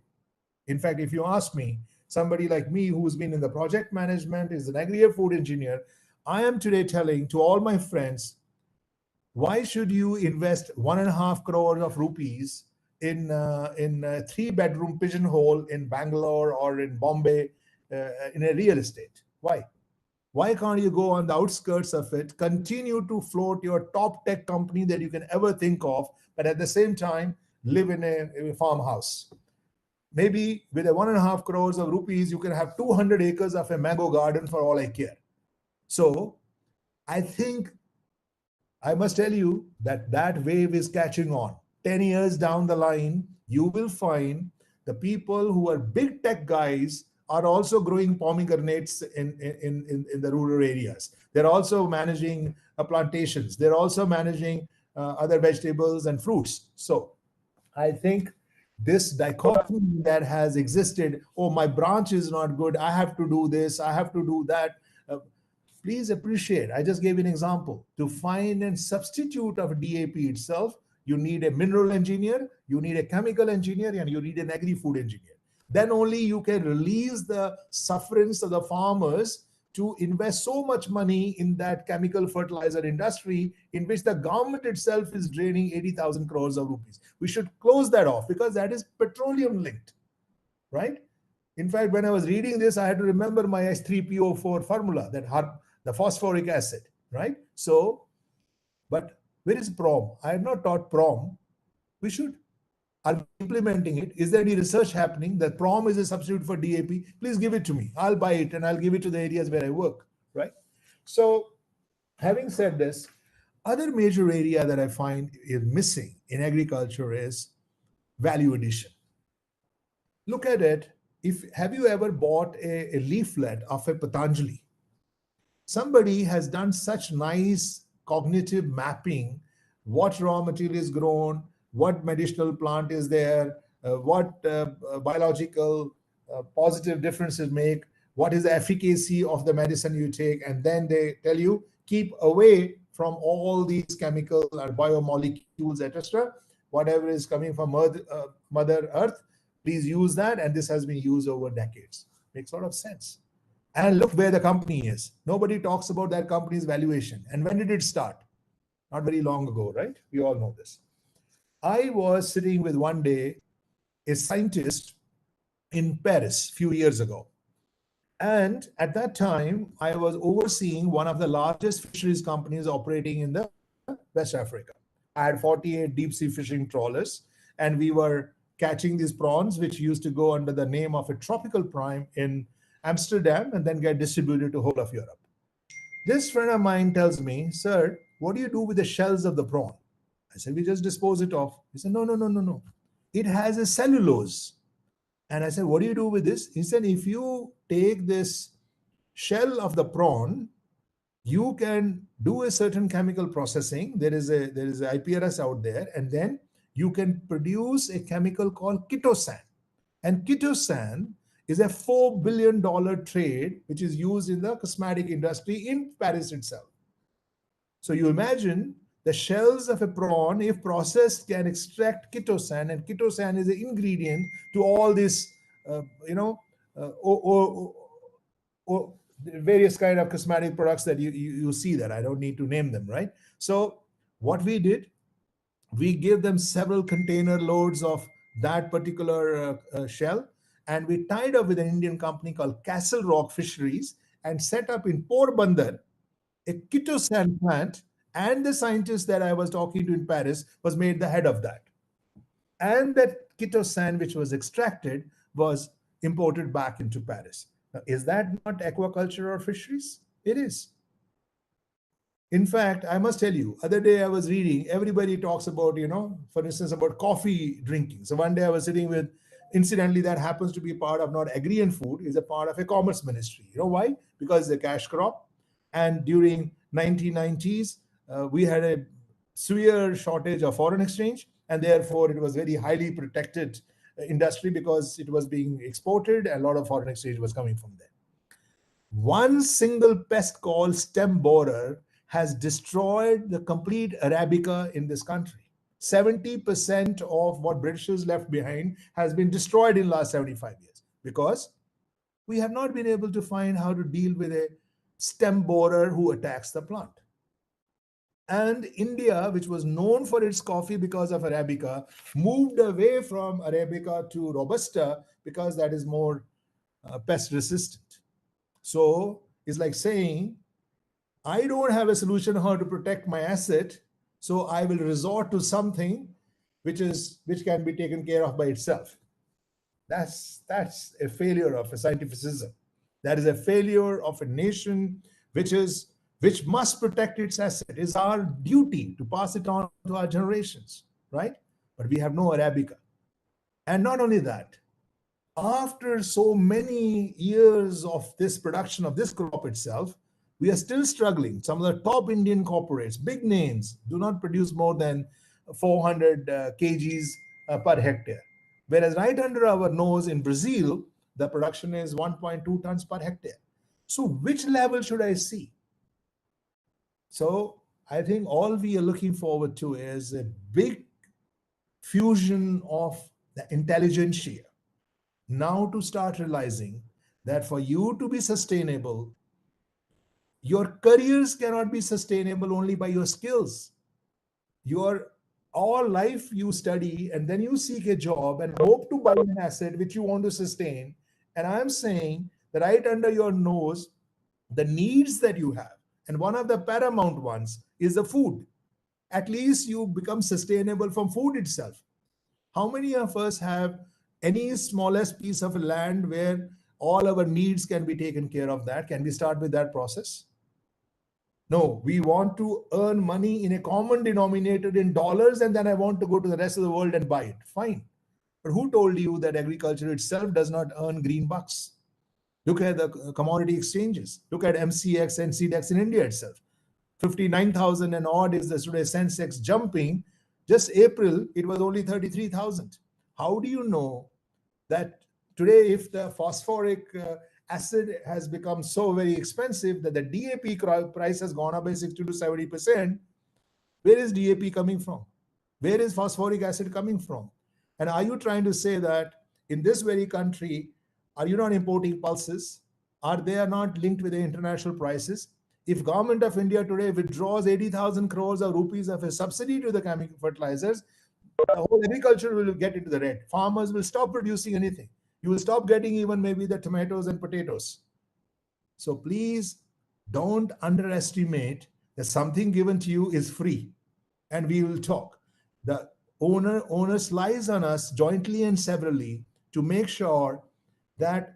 In fact, if you ask me, somebody like me who's been in the project management, is an agri food engineer, I am today telling to all my friends, why should you invest 1.5 crore of rupees in a 3-bedroom pigeonhole in Bangalore or in Bombay in a real estate? Why? Why can't you go on the outskirts of it, continue to float your top tech company that you can ever think of, but at the same time live in a farmhouse? Maybe with a 1.5 crores of rupees, you can have 200 acres of a mango garden for all I care. So I think I must tell you that that wave is catching on. 10 years down the line, you will find the people who are big tech guys are also growing pomegranates in the rural areas. They're also managing plantations. They're also managing other vegetables and fruits. So I think this dichotomy that has existed, oh, my branch is not good, I have to do this, I have to do that. Please appreciate, I just gave an example, to find a substitute of DAP itself, you need a mineral engineer, you need a chemical engineer, and you need an agri-food engineer. Then only you can release the sufferance of the farmers to invest so much money in that chemical fertilizer industry in which the government itself is draining 80,000 crores of rupees. We should close that off because that is petroleum linked, right? In fact, when I was reading this, I had to remember my H3PO4 formula, the phosphoric acid, right? So, but where is PROM? I have not taught PROM. We should. Are we implementing it? Is there any research happening that PROM is a substitute for DAP? Please give it to me. I'll buy it and I'll give it to the areas where I work, right? So having said this, other major area that I find is missing in agriculture is value addition. Look at it. Have you ever bought a leaflet of a Patanjali? Somebody has done such nice cognitive mapping, what raw material is grown, what medicinal plant is there, what biological positive differeces make, what is the efficacy of the medicine you take, and then they tell you, keep away from all these chemical or biomolecules, etc. Whatever is coming from Mother Earth, please use that, and this has been used over decades. Makes a lot of sense. And look where the company is. Nobody talks about that company's valuation. And when did it start? Not very long ago, right? We all know this. I was sitting with one day a scientist in Paris a few years ago. And at that time, I was overseeing one of the largest fisheries companies operating in the West Africa. I had 48 deep sea fishing trawlers, and we were catching these prawns, which used to go under the name of a tropical prime in Amsterdam and then get distributed to whole of Europe. This friend of mine tells me, sir, what do you do with the shells of the prawn? I said, we just dispose it off. He said, no. It has a cellulose. And I said, what do you do with this? He said, if you take this shell of the prawn, you can do a certain chemical processing. There is a IPRS out there, and then you can produce a chemical called chitosan. And chitosan is a $4 billion trade, which is used in the cosmetic industry in Paris itself. So you imagine the shells of a prawn, if processed, can extract chitosan, and chitosan is an ingredient to all these, various kind of cosmetic products that you see that. I don't need to name them, right? So what we did, we gave them several container loads of that particular shell, and we tied up with an Indian company called Castle Rock Fisheries and set up in Porbandar a chitosan plant, and the scientist that I was talking to in Paris was made the head of that. And that chitosan which was extracted was imported back into Paris. Now, is that not aquaculture or fisheries? It is. In fact, I must tell you, other day I was reading, everybody talks about, for instance, about coffee drinking. So one day I was sitting with, incidentally, that happens to be part of not Agri and Food, is a part of a commerce ministry. You know why? Because it's a cash crop. And during 1990s, we had a severe shortage of foreign exchange, and therefore it was very highly protected industry because it was being exported and a lot of foreign exchange was coming from there. One single pest called stem borer has destroyed the complete Arabica in this country. 70% of what Britishers left behind has been destroyed in the last 75 years because we have not been able to find how to deal with a stem borer who attacks the plant. And India, which was known for its coffee because of Arabica, moved away from Arabica to Robusta because that is more pest resistant. So it's like saying, I don't have a solution how to protect my asset, so I will resort to something which can be taken care of by itself. That's a failure of a scientificism. That is a failure of a nation which must protect its asset. It's our duty to pass it on to our generations, right? But we have no Arabica. And not only that, after so many years of this production of this crop itself, we are still struggling. Some of the top Indian corporates, big names, do not produce more than 400 kgs per hectare. Whereas right under our nose in Brazil, the production is 1.2 tons per hectare. So which level should I see? So I think all we are looking forward to is a big fusion of the intelligentsia. Now to start realizing that for you to be sustainable, your careers cannot be sustainable only by your skills. Your all life you study and then you seek a job and hope to buy an asset which you want to sustain. And I'm saying that right under your nose, the needs that you have, and one of the paramount ones is the food. At least you become sustainable from food itself. How many of us have any smallest piece of land where all our needs can be taken care of? That can we start with that process? No, we want to earn money in a common denominator in dollars, and then I want to go to the rest of the world and buy it. Fine. But who told you that agriculture itself does not earn green bucks? Look at the commodity exchanges. Look at MCX and CDEX in India itself. 59,000 and odd is the today Sensex jumping. Just April, it was only 33,000. How do you know that today, if the phosphoric acid has become so very expensive that the DAP price has gone up by 60 to 70%, where is DAP coming from? Where is phosphoric acid coming from? And are you trying to say that in this very country, are you not importing pulses? Are they not linked with the international prices? If government of India today withdraws 80,000 crores of rupees of a subsidy to the chemical fertilizers, the whole agriculture will get into the red. Farmers will stop producing anything. You will stop getting even maybe the tomatoes and potatoes. So please don't underestimate that something given to you is free, and we will talk. The onus lies on us jointly and severally to make sure that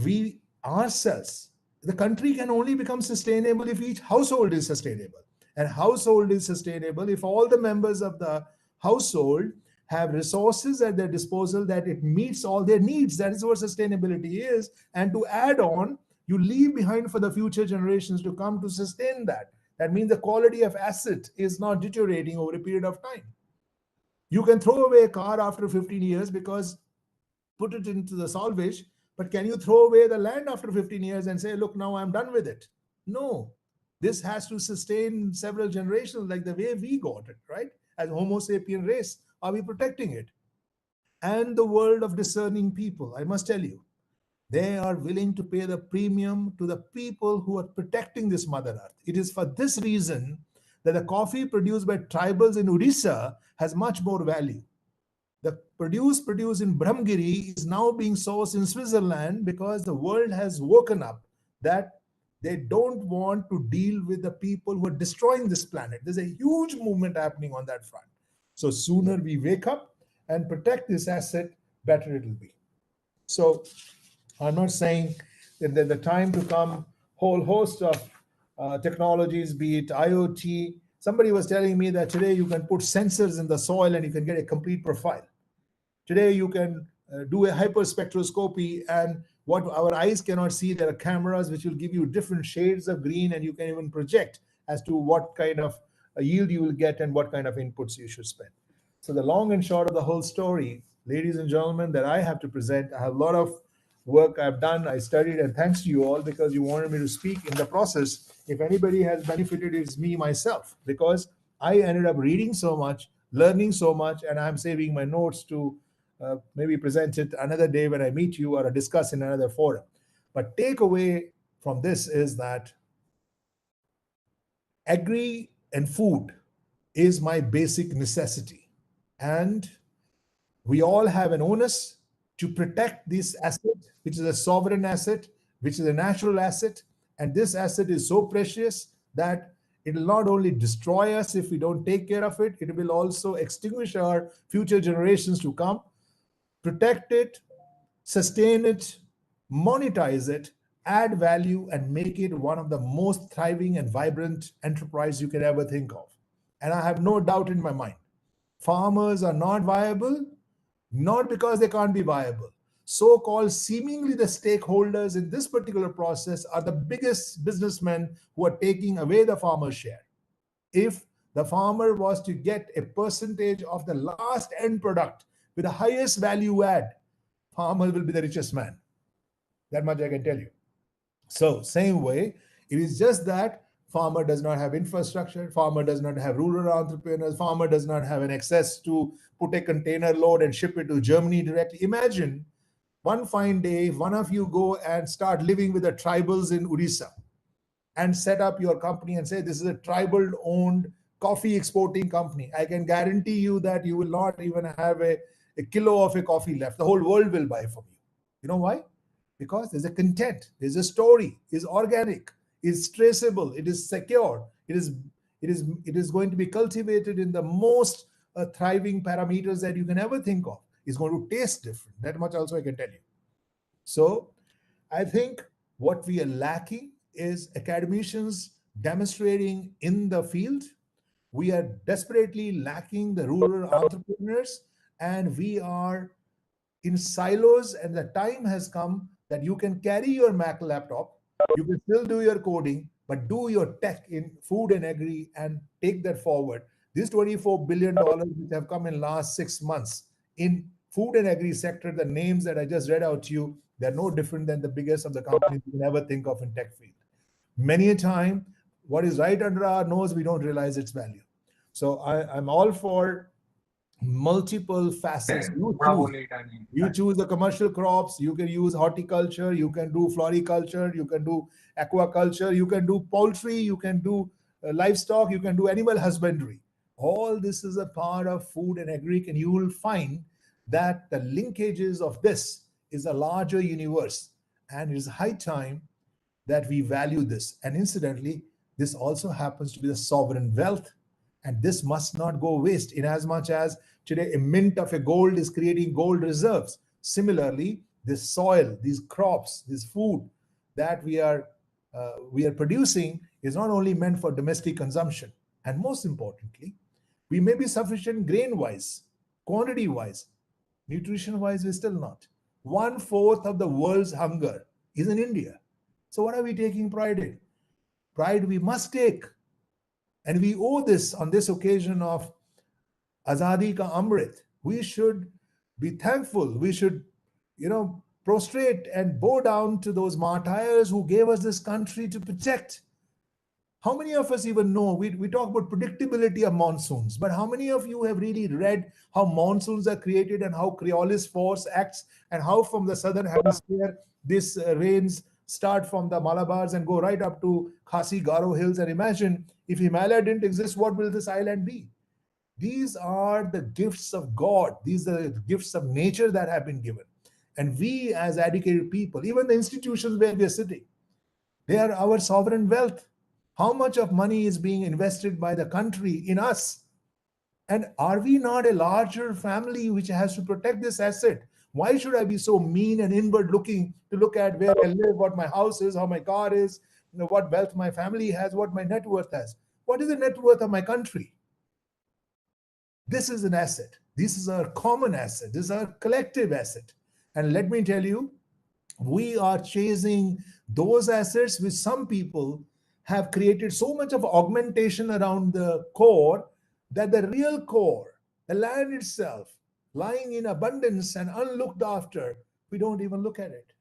we ourselves, the country can only become sustainable if each household is sustainable. And household is sustainable if all the members of the household have resources at their disposal that it meets all their needs. That is what sustainability is. And to add on, you leave behind for the future generations to come to sustain that. That means the quality of asset is not deteriorating over a period of time. You can throw away a car after 15 years because put it into the salvage, but can you throw away the land after 15 years and say, look, now I'm done with it? No, this has to sustain several generations like the way we got it, right? As Homo sapien race, are we protecting it? And the world of discerning people, I must tell you, they are willing to pay the premium to the people who are protecting this Mother Earth. It is for this reason that the coffee produced by tribals in Odisha has much more value. The produce produced in Brahmgiri is now being sourced in Switzerland because the world has woken up that they don't want to deal with the people who are destroying this planet. There's a huge movement happening on that front. So sooner we wake up and protect this asset, better it will be. So I'm not saying that there's the time to come, whole host of technologies, be it IoT. Somebody was telling me that today you can put sensors in the soil and you can get a complete profile. Today you can do a hyperspectroscopy, and what our eyes cannot see, there are cameras which will give you different shades of green, and you can even project as to what kind of yield you will get and what kind of inputs you should spend. So the long and short of the whole story, ladies and gentlemen, that I have to present, I have a lot of work I've done, I studied, and thanks to you all because you wanted me to speak. In the process, if anybody has benefited, it's me myself, because I ended up reading so much, learning so much, and I'm saving my notes to maybe present it another day when I meet you or discuss in another forum. But takeaway from this is that agri and food is my basic necessity. And we all have an onus to protect this asset, which is a sovereign asset, which is a natural asset. And this asset is so precious that it will not only destroy us if we don't take care of it, it will also extinguish our future generations to come. Protect it, sustain it, monetize it, add value, and make it one of the most thriving and vibrant enterprise you can ever think of. And I have no doubt in my mind, farmers are not viable, not because they can't be viable. So-called seemingly the stakeholders in this particular process are the biggest businessmen who are taking away the farmer's share. If the farmer was to get a percentage of the last end product with the highest value add, farmer will be the richest man. That much I can tell you. So same way, it is just that Farmer does not have infrastructure. Farmer does not have rural entrepreneurs. Farmer does not have an access to put a container load and ship it to Germany directly. Imagine one fine day, if one of you go and start living with the tribals in Odisha and set up your company and say, this is a tribal owned coffee exporting company. I can guarantee you that you will not even have a kilo of a coffee left. The whole world will buy from you. You know why? Because there's a content, there's a story, it's organic, it's traceable, it is secure, it is going to be cultivated in the most thriving parameters that you can ever think of. It's going to taste different. That much also I can tell you. So I think what we are lacking is academicians demonstrating in the field. We are desperately lacking the rural entrepreneurs, and we are in silos, and the time has come that you can carry your Mac laptop, you can still do your coding, but do your tech in food and agri and take that forward. This $24 billion which have come in last 6 months in food and agri sector, the names that I just read out to you, they're no different than the biggest of the companies you can ever think of in tech field. Many a time, what is right under our nose, we don't realize its value. So I'm all for multiple facets. You choose the commercial crops, you can use horticulture, you can do floriculture, you can do aquaculture, you can do poultry, you can do livestock, you can do animal husbandry. All this is a part of food and agri, and you will find that the linkages of this is a larger universe, and it is high time that we value this. And incidentally, this also happens to be the sovereign wealth, and this must not go waste, in as much as today a mint of a gold is creating gold reserves. Similarly, this soil, these crops, this food that we are producing is not only meant for domestic consumption, and most importantly, we may be sufficient grain wise, quantity wise, nutrition wise, we're still not. 1/4 of the world's hunger is in India. So what are we taking pride in? Pride we must take. And we owe this on this occasion of Azadi Ka Amrit. We should be thankful. We should, prostrate and bow down to those martyrs who gave us this country to protect. How many of us even know, we talk about predictability of monsoons, but how many of you have really read how monsoons are created and how Coriolis force acts, and how from the southern hemisphere these rains start from the Malabars and go right up to Khasi Garo Hills? And imagine if Himalaya didn't exist, what will this island be? These are the gifts of God. These are the gifts of nature that have been given. And we as educated people, even the institutions where we are sitting, they are our sovereign wealth. How much of money is being invested by the country in us? And are we not a larger family which has to protect this asset? Why should I be so mean and inward looking to look at where I live, what my house is, how my car is, what wealth my family has, what my net worth has? What is the net worth of my country? This is an asset. This is our common asset. This is our collective asset. And let me tell you, we are chasing those assets which some people have created so much of augmentation around the core that the real core, the land itself, lying in abundance and unlooked after, we don't even look at it.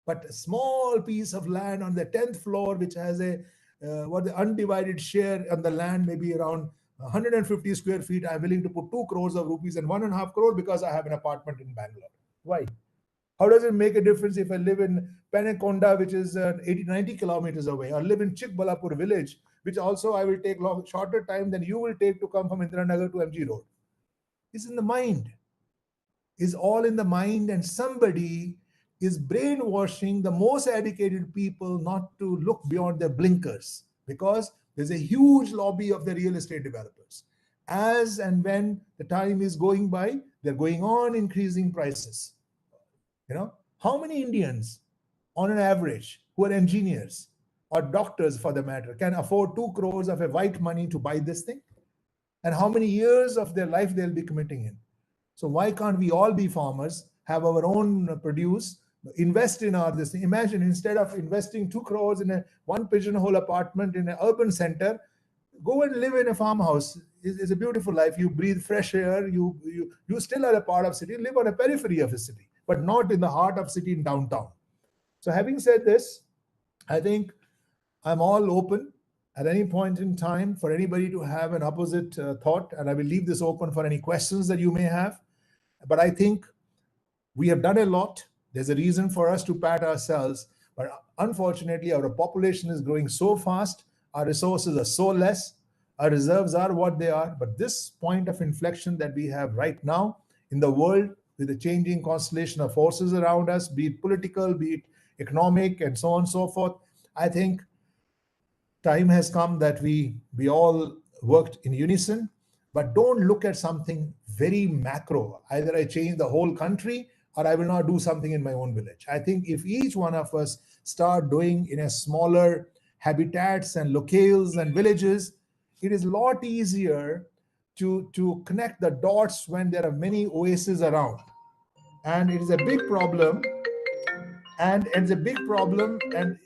But a small piece of land on the 10th floor, which has the undivided share on the land, maybe around 150 square feet, I'm willing to put 2 crores of rupees and 1.5 crore because I have an apartment in Bangalore. Why? How does it make a difference if I live in Penekonda, which is 80-90 kilometers away, or live in Chikbalapur village, which also I will take shorter time than you will take to come from Indiranagar to MG Road? It's in the mind. It's all in the mind, and somebody is brainwashing the most educated people not to look beyond their blinkers, because there's a huge lobby of the real estate developers. As and when the time is going by, they're going on increasing prices. How many Indians on an average who are engineers or doctors for the matter can afford 2 crores of a white money to buy this thing? And how many years of their life they'll be committing in? So why can't we all be farmers, have our own produce, invest in this thing? Imagine, instead of investing 2 crores in a 1 pigeonhole apartment in an urban center, go and live in a farmhouse. It's a beautiful life. You breathe fresh air. You still are a part of city. Live on a periphery of a city, but not in the heart of city in downtown. So having said this, I think I'm all open at any point in time for anybody to have an opposite thought, and I will leave this open for any questions that you may have. But I think we have done a lot. There's a reason for us to pat ourselves, but unfortunately, our population is growing so fast, our resources are so less, our reserves are what they are. But this point of inflection that we have right now in the world, with the changing constellation of forces around us, be it political, be it economic, and so on and so forth, I think time has come that we all worked in unison. But don't look at something very macro. Either I change the whole country or I will not do something in my own village. I think if each one of us start doing in a smaller habitats and locales and villages, it is a lot easier to connect the dots when there are many oases around. And it is a big problem, and it's a big problem and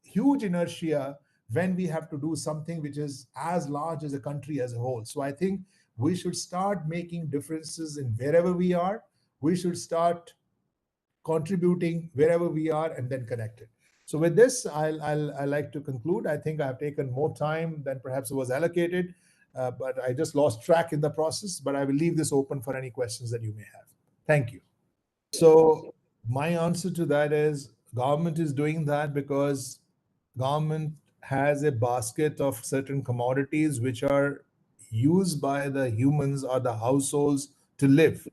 huge inertia when we have to do something which is as large as a country as a whole. So I think we should start making differences in wherever we are. We should start contributing wherever we are and then connect it. So with this, I like to conclude. I think I've taken more time than perhaps was allocated, but I just lost track in the process. But I will leave this open for any questions that you may have. Thank you. So my answer to that is government is doing that because government has a basket of certain commodities which are used by the humans or the households to live.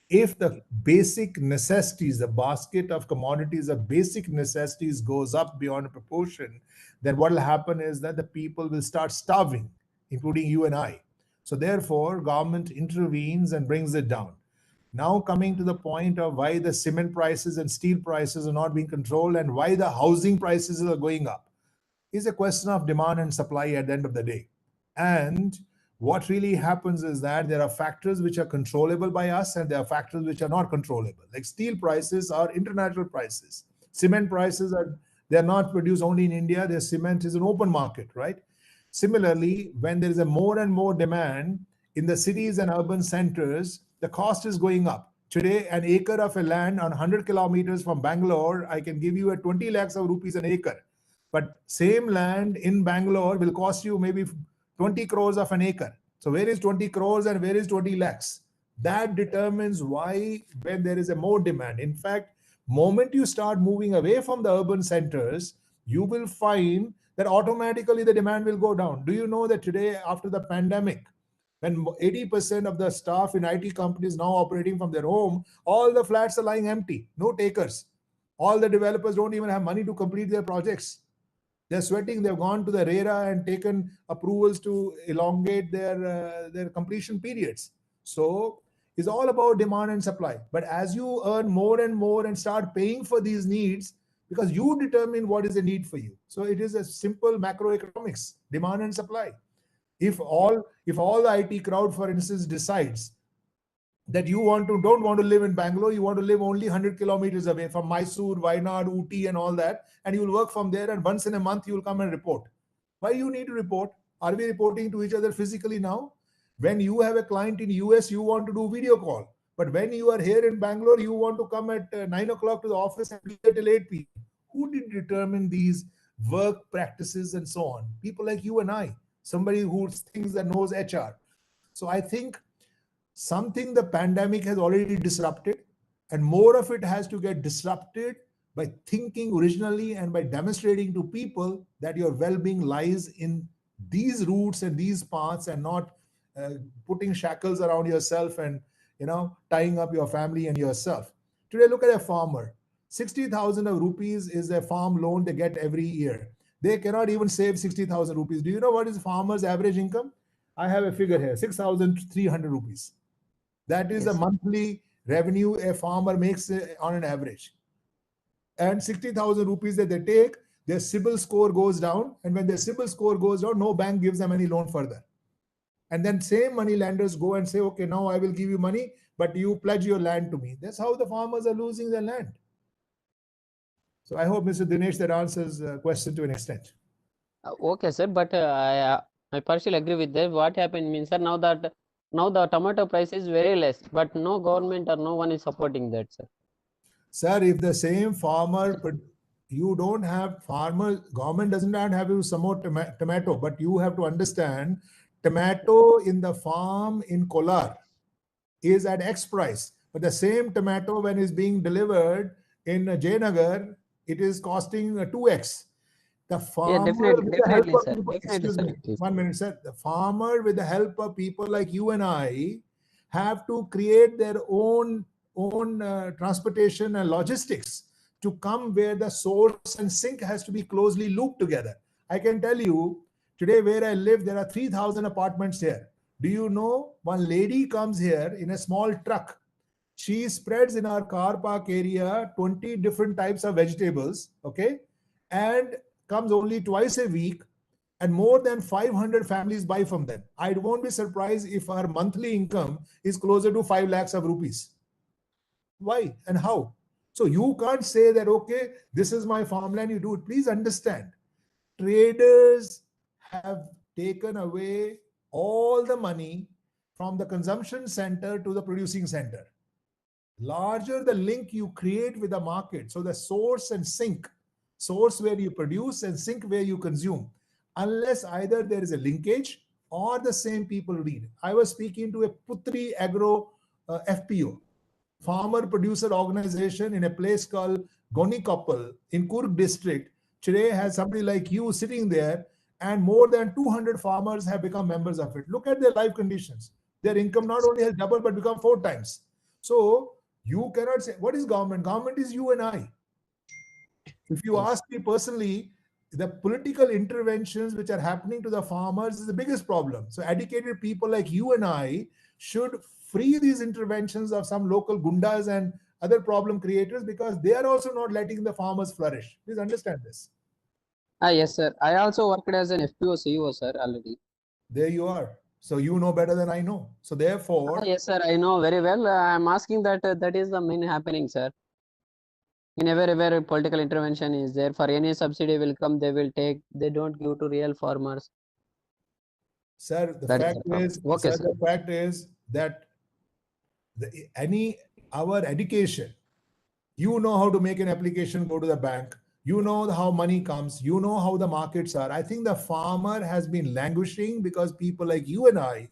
If the basic necessities, the basket of commodities of basic necessities goes up beyond proportion, then what will happen is that the people will start starving, including you and I. So therefore, government intervenes and brings it down. Now coming to the point of why the cement prices and steel prices are not being controlled and why the housing prices are going up is a question of demand and supply at the end of the day. And what really happens is that there are factors which are controllable by us and there are factors which are not controllable. Like steel prices are international prices. Cement prices they're not produced only in India. Their cement is an open market, right? Similarly, when there is a more and more demand in the cities and urban centers, the cost is going up. Today, an acre of a land on 100 kilometers from Bangalore, I can give you at 20 lakhs of rupees an acre. But same land in Bangalore will cost you maybe 20 crores of an acre. So where is 20 crores and where is 20 lakhs? That determines why when there is a more demand. In fact, moment you start moving away from the urban centers, you will find that automatically the demand will go down. Do you know that today, after the pandemic, when 80% of the staff in IT companies now operating from their home, all the flats are lying empty, no takers. All the developers don't even have money to complete their projects. They're sweating. They've gone to the RERA and taken approvals to elongate their completion periods. So it's all about demand and supply. But as you earn more and more and start paying for these needs, because you determine what is the need for you. So it is a simple macroeconomics, demand and supply. If all the IT crowd, for instance, decides that you don't want to live in Bangalore, you want to live only 100 kilometers away from Mysore, Wayanad, Ooty and all that, and you will work from there, and once in a month you will come and report. Why you need to report? Are we reporting to each other physically now? When you have a client in US, you want to do video call. But when you are here in Bangalore, you want to come at 9 o'clock to the office and be there till 8 p.m. Who did determine these work practices and so on? People like you and I, somebody who thinks that knows HR. So I think something the pandemic has already disrupted, and more of it has to get disrupted by thinking originally and by demonstrating to people that your well-being lies in these routes and these paths, and not putting shackles around yourself and tying up your family and yourself. Today, look at a farmer. 60,000 rupees is a farm loan they get every year. They cannot even save 60,000 rupees. Do you know what is farmer's average income? I have a figure here, 6,300 rupees. That is the monthly revenue a farmer makes on an average. And 60,000 rupees that they take, their CIBIL score goes down. And when their CIBIL score goes down, no bank gives them any loan further. And then same money lenders go and say, okay, now I will give you money, but you pledge your land to me. That's how the farmers are losing their land. So I hope, Mr. Dinesh, that answers the question to an extent. Okay, sir, but I partially agree with that. What happened means, sir, now the tomato price is very less, but no government or no one is supporting that, sir. Sir, if the same farmer, you don't have farmers, government does not have to support tomato, but you have to understand tomato in the farm in Kolar is at X price, but the same tomato when is being delivered in Jayanagar, it is costing 2x. The farmer definitely, with the help definitely, of sir. people, Definitely, excuse sir. me, It is. 1 minute, sir. The farmer with the help of people like you and I have to create their own transportation and logistics to come where the source and sink has to be closely looped together. I can tell you today where I live, there are 3,000 apartments here. Do you know one lady comes here in a small truck? She spreads in our car park area 20 different types of vegetables, okay, and comes only twice a week, and more than 500 families buy from them. I won't be surprised if our monthly income is closer to 5 lakhs of rupees. Why and how? So you can't say that, okay, this is my farmland, you do it. Please understand, traders have taken away all the money from the consumption center to the producing center. Larger the link you create with the market, so the source and sink, source where you produce and sink where you consume, unless either there is a linkage or the same people read. I was speaking to a Putri Agro FPO, farmer producer organization in a place called Gonikoppal in Kurg district. Today has somebody like you sitting there, and more than 200 farmers have become members of it. Look at their life conditions. Their income not only has doubled but become 4 times. So you cannot say, what is government? Government is you and I. If you ask me personally, the political interventions which are happening to the farmers is the biggest problem. So educated people like you and I should free these interventions of some local gundas and other problem creators, because they are also not letting the farmers flourish. Please understand this. Yes, sir. I also worked as an FPO CEO, sir, already. There you are. So you know better than I know. So therefore, Yes, sir. I know very well. I'm asking that that is the main happening, sir. In where political intervention is there, for any subsidy will come, they will take. They don't give to real farmers. sir, the That is fact the problem. is, Okay, sir, sir. the fact is that our education, you know how to make an application, go to the bank, you know how money comes, you know how the markets are. I think the farmer has been languishing because people like you and I,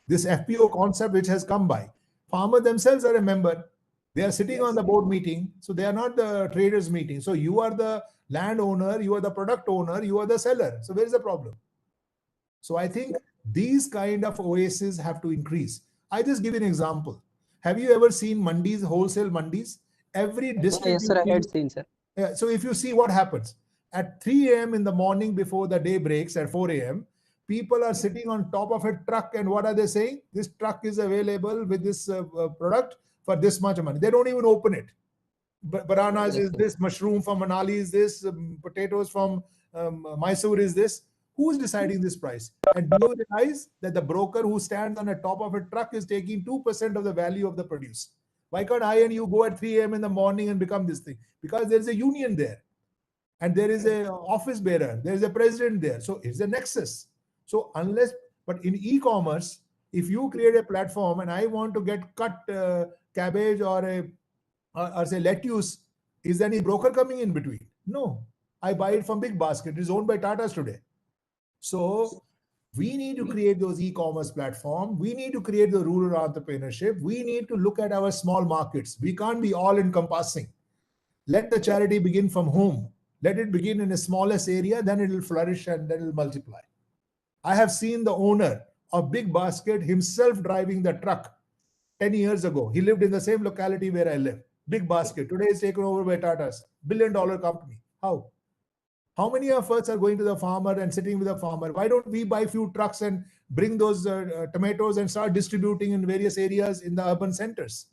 this FPO concept which has come by, farmer themselves are a member. They are sitting on the board meeting, so they are not the traders meeting. So you are the landowner, you are the product owner, you are the seller. So where is the problem? So I think these kind of oases have to increase. I just give you an example. Have you ever seen mandis, wholesale mandis? Every district. Yes, sir. I had seen, sir. So if you see what happens at 3 a.m. in the morning before the day breaks at 4 a.m., people are sitting on top of a truck, and what are they saying? This truck is available with this product for this much money. They don't even open it. Bananas is this, mushroom from Manali is this, potatoes from Mysore is this. Who is deciding this price? And do you realize that the broker who stands on the top of a truck is taking 2% of the value of the produce? Why can't I and you go at 3 a.m. in the morning and become this thing? Because there is a union there, and there is a office bearer, there is a president there. So it's a nexus. So unless, but in e-commerce, if you create a platform and I want to get cut cabbage or say lettuce, is there any broker coming in between? No. I buy it from Big Basket. It is owned by Tatas today. So we need to create those e-commerce platforms. We need to create the rural entrepreneurship. We need to look at our small markets. We can't be all encompassing. Let the charity begin from home. Let it begin in the smallest area, then it will flourish and then it will multiply. I have seen the owner of Big Basket himself driving the truck 10 years ago. He lived in the same locality where I live. Big Basket. Today is taken over by Tata's. $1 billion company. How? How many of us are going to the farmer and sitting with the farmer? Why don't we buy a few trucks and bring those tomatoes and start distributing in various areas in the urban centers?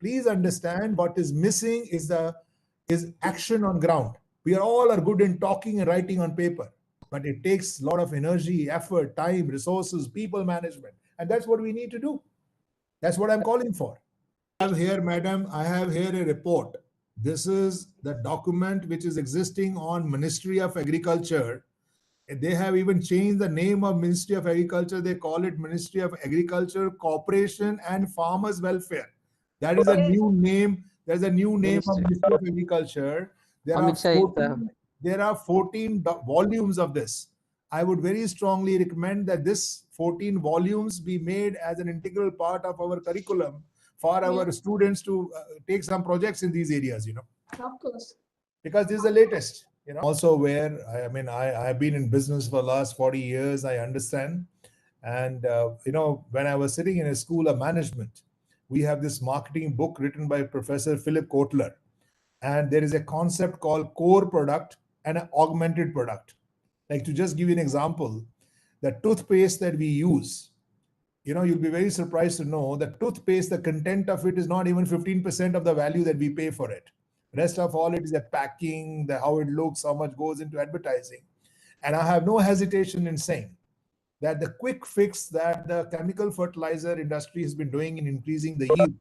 Please understand, what is missing is action on ground. We are good in talking and writing on paper, but it takes a lot of energy, effort, time, resources, people management. And that's what we need to do. That's what I'm calling for. I have here, madam, I have here a report. This is the document which is existing on Ministry of Agriculture. They have even changed the name of Ministry of Agriculture. They call it Ministry of Agriculture, Cooperation and Farmers Welfare. That is a new name. There's a new name of Ministry of Agriculture. There Amit Shah is, 14 volumes of this. I would very strongly recommend that this 14 volumes be made as an integral part of our curriculum for our students to take some projects in these areas, Of course. because this is the latest, also where, I've been in business for the last 40 years, I understand. And, when I was sitting in a school of management, we have this marketing book written by Professor Philip Kotler. And there is a concept called core product and an augmented product. Like, to just give you an example, the toothpaste that we use, you'll be very surprised to know that toothpaste, the content of it is not even 15% of the value that we pay for it. Rest of all, it is the packing, how it looks, how much goes into advertising. And I have no hesitation in saying that the quick fix that the chemical fertilizer industry has been doing in increasing the yield,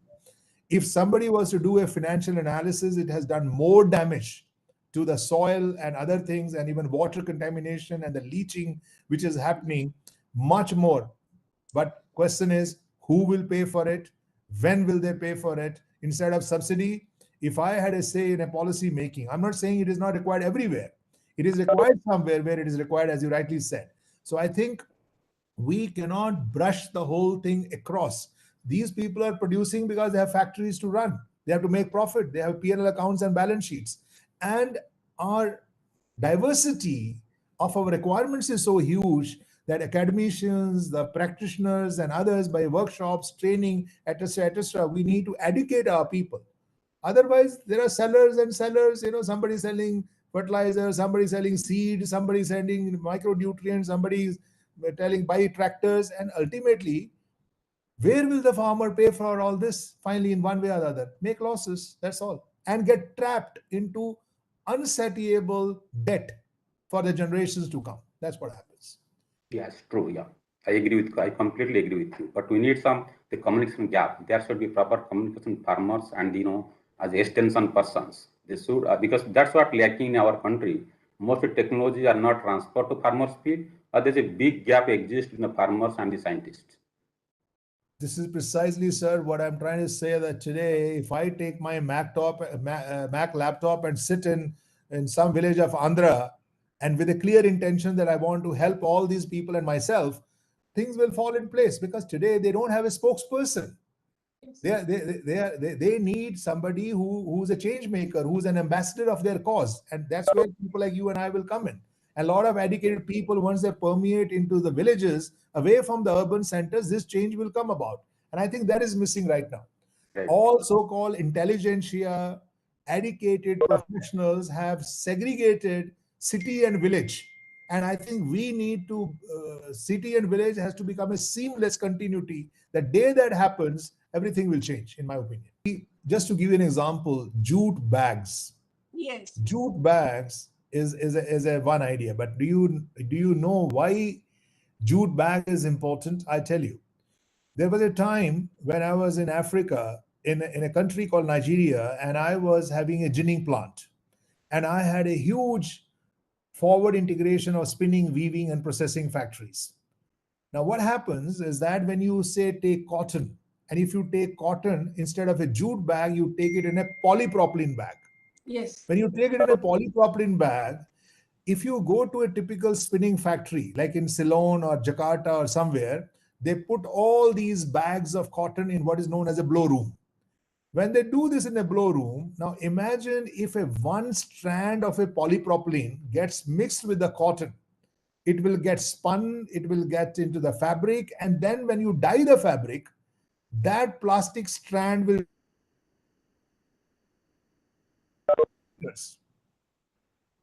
if somebody was to do a financial analysis, it has done more damage to the soil and other things, and even water contamination and the leaching, which is happening much more. But question is, who will pay for it? When will they pay for it? Instead of subsidy, if I had a say in a policy making, I'm not saying it is not required everywhere. It is required somewhere where it is required, as you rightly said. So I think we cannot brush the whole thing across. These people are producing because they have factories to run. They have to make profit. They have P&L accounts and balance sheets. And our diversity of our requirements is so huge that academicians, the practitioners, and others, by workshops, training, etc., we need to educate our people. Otherwise, there are sellers and sellers. Somebody selling fertilizer, somebody selling seed, somebody selling micronutrients, somebody is telling buy tractors, and ultimately, where will the farmer pay for all this? Finally, in one way or the other, make losses. That's all, and get trapped into unsatiable debt for the generations to come. That's what happens. Yes, true. Yeah, I completely agree with you. But we need the communication gap. There should be proper communication with farmers and as extension persons. They should because that's what lacking in our country. Most of the technology are not transferred to farmer speed, or there's a big gap exists between the farmers and the scientists. This is precisely, sir, what I'm trying to say, that today, if I take my Mac laptop and sit in some village of Andhra, and with a clear intention that I want to help all these people and myself, things will fall in place, because today they don't have a spokesperson. They need somebody who's a change maker, who's an ambassador of their cause. And that's where people like you and I will come in. A lot of educated people, once they permeate into the villages, away from the urban centers, this change will come about. And I think that is missing right now. Right. All so-called intelligentsia, educated professionals have segregated city and village. And I think we need to, city and village has to become a seamless continuity. The day that happens, everything will change, in my opinion. Just to give you an example, jute bags. Yes. Jute bags is a one idea, but do you know why jute bag is important? I tell you. There was a time when I was in Africa, in a country called Nigeria, and I was having a ginning plant. And I had a huge forward integration of spinning, weaving, and processing factories. Now, what happens is that when you say take cotton, and if you take cotton, instead of a jute bag, you take it in a polypropylene bag. Yes. When you take it in a polypropylene bag, if you go to a typical spinning factory, like in Ceylon or Jakarta or somewhere, they put all these bags of cotton in what is known as a blow room. When they do this in a blow room, now imagine if one strand of a polypropylene gets mixed with the cotton. It will get spun, it will get into the fabric, and then when you dye the fabric, that plastic strand will.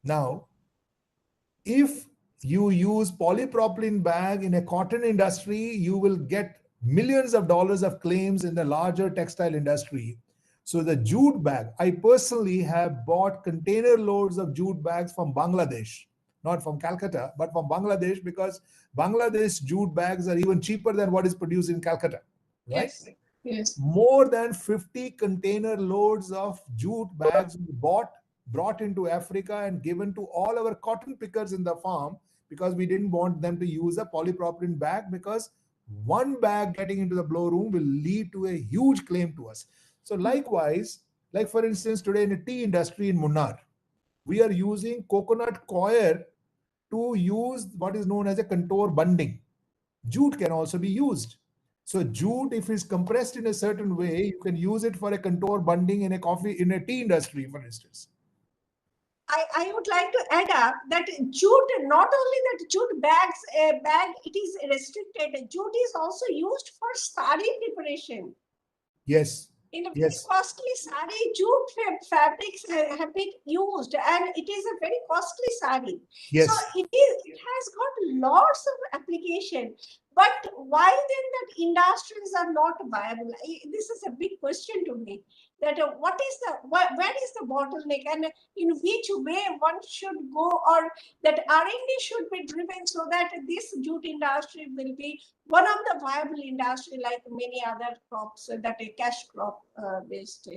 Now, if you use polypropylene bag in a cotton industry, you will get millions of dollars of claims in the larger textile industry. So the jute bag, I personally have bought container loads of jute bags from Bangladesh, not from Calcutta, but from Bangladesh, because Bangladesh jute bags are even cheaper than what is produced in Calcutta, right? Yes. Yes. More than 50 container loads of jute bags brought into Africa and given to all our cotton pickers in the farm, because we didn't want them to use a polypropylene bag, because one bag getting into the blow room will lead to a huge claim to us. So likewise, like for instance, today in the tea industry in Munnar, we are using coconut coir to use what is known as a contour bunding. Jute can also be used. So jute, if it's compressed in a certain way, you can use it for a contour bunding in a tea industry, for instance. I would like to add up that jute, not only that jute bag, it is restricted. Jute is also used for sari preparation. Yes. In a very Yes. costly sari, jute fabrics have been used, and it is a very costly sari. Yes. So it has got lots of application. But why then that industries are not viable? This is a big question to me. That where is the bottleneck, and in which way one should go, or that R&D should be driven so that this jute industry will be one of the viable industry like many other crops that a cash crop based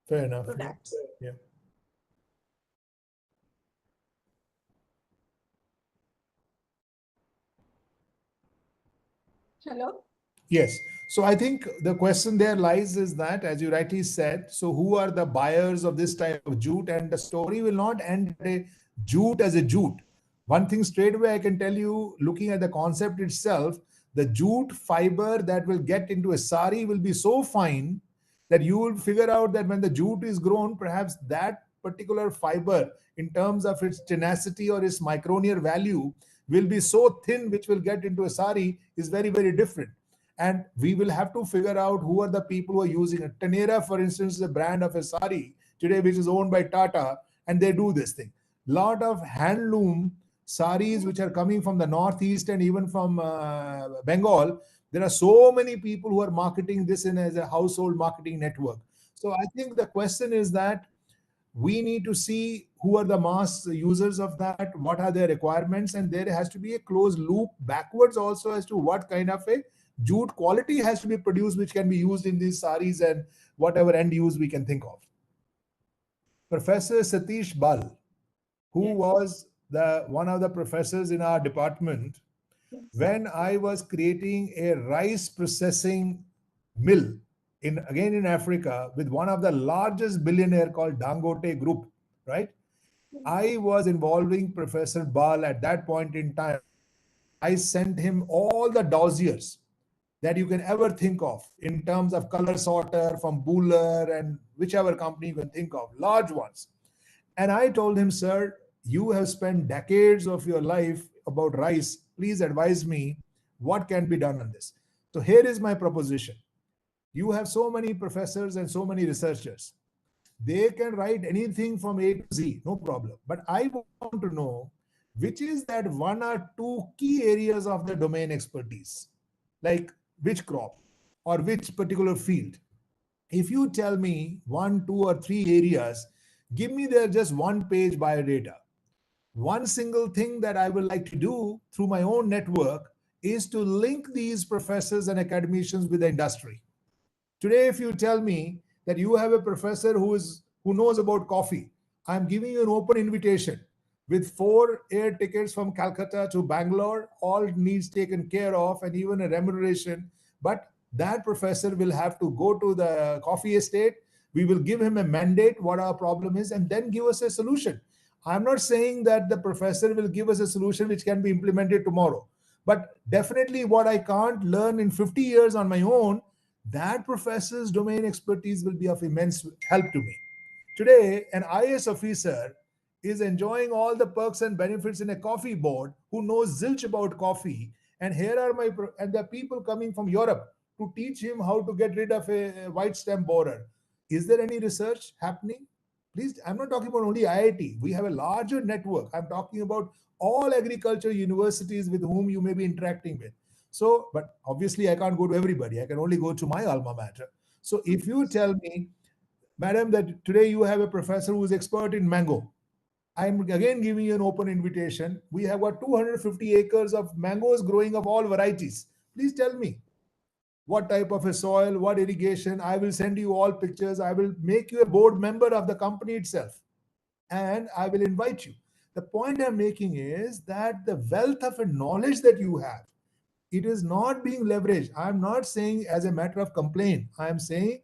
Fair enough. products. Yeah. Hello? Yes. So I think the question there lies is that, as you rightly said, so who are the buyers of this type of jute? And the story will not end at a jute as a jute. One thing straight away I can tell you, looking at the concept itself, the jute fiber that will get into a sari will be so fine that you will figure out that when the jute is grown, perhaps that particular fiber, in terms of its tenacity or its micronear value, will be so thin, which will get into a sari, is very, very different. And we will have to figure out who are the people who are using it. Tanera, for instance, is a brand of a sari today, which is owned by Tata, and they do this thing. Lot of handloom saris which are coming from the northeast and even from Bengal. There are so many people who are marketing this in as a household marketing network. So I think the question is that we need to see who are the mass users of that, what are their requirements, and there has to be a closed loop backwards also as to what kind of a jute quality has to be produced, which can be used in these saris and whatever end use we can think of. Professor Satish Bal, who was one of the professors in our department, when I was creating a rice processing mill again in Africa with one of the largest billionaire called Dangote Group, right? I was involving Professor Bal at that point in time. I sent him all the dossiers that you can ever think of in terms of color sorter from Buller and whichever company you can think of, large ones. And I told him, sir, you have spent decades of your life about rice. Please advise me what can be done on this. So here is my proposition. You have so many professors and so many researchers. They can write anything from A to Z, no problem. But I want to know which is that one or two key areas of the domain expertise, like which crop or which particular field. If you tell me 1, 2, or 3 areas, give me there just one page biodata. One single thing that I would like to do through my own network is to link these professors and academicians with the industry. Today, if you tell me that you have a professor who knows about coffee, I'm giving you an open invitation with 4 air tickets from Calcutta to Bangalore, all needs taken care of, and even a remuneration. But that professor will have to go to the coffee estate. We will give him a mandate, what our problem is, and then give us a solution. I'm not saying that the professor will give us a solution which can be implemented tomorrow. But definitely what I can't learn in 50 years on my own, that professor's domain expertise will be of immense help to me. Today, an IAS officer is enjoying all the perks and benefits in a coffee board who knows zilch about coffee. And here are and the people coming from Europe to teach him how to get rid of a white stem borer. Is there any research happening? Please, I'm not talking about only IIT. We have a larger network. I'm talking about all agriculture universities with whom you may be interacting with. So, but obviously I can't go to everybody. I can only go to my alma mater. So if you tell me, madam, that today you have a professor who is expert in mango, I'm again giving you an open invitation. We have got 250 acres of mangoes growing of all varieties. Please tell me what type of a soil, what irrigation. I will send you all pictures. I will make you a board member of the company itself. And I will invite you. The point I'm making is that the wealth of knowledge that you have, it is not being leveraged. I'm not saying as a matter of complaint. I'm saying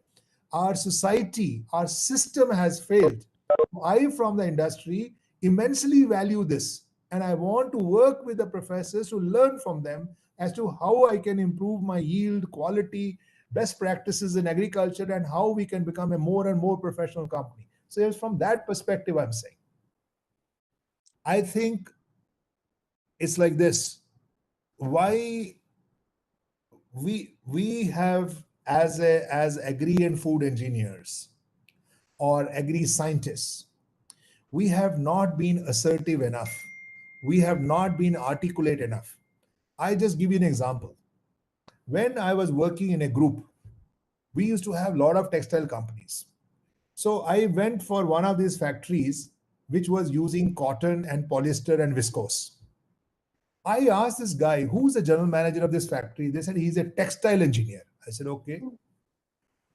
our society, our system has failed I, from the industry, immensely value this. And I want to work with the professors to learn from them as to how I can improve my yield, quality, best practices in agriculture, and how we can become a more and more professional company. So it's from that perspective I'm saying. I think it's like this. Why we have as agri and food engineers or agri scientists, we have not been assertive enough. We have not been articulate enough. I just give you an example. When I was working in a group, we used to have a lot of textile companies. So I went for one of these factories which was using cotton and polyester and viscose. I asked this guy, who's the general manager of this factory? They said he's a textile engineer. I said, okay.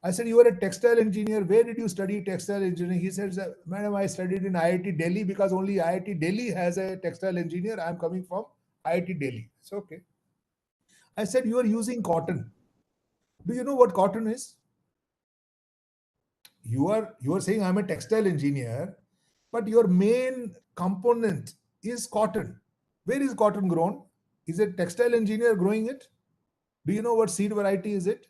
I said, you are a textile engineer. Where did you study textile engineering? He said, madam, I studied in IIT Delhi because only IIT Delhi has a textile engineer. I'm coming from IIT Delhi. It's okay. I said, you are using cotton. Do you know what cotton is? You are saying I'm a textile engineer, but your main component is cotton. Where is cotton grown? Is a textile engineer growing it? Do you know what seed variety is it?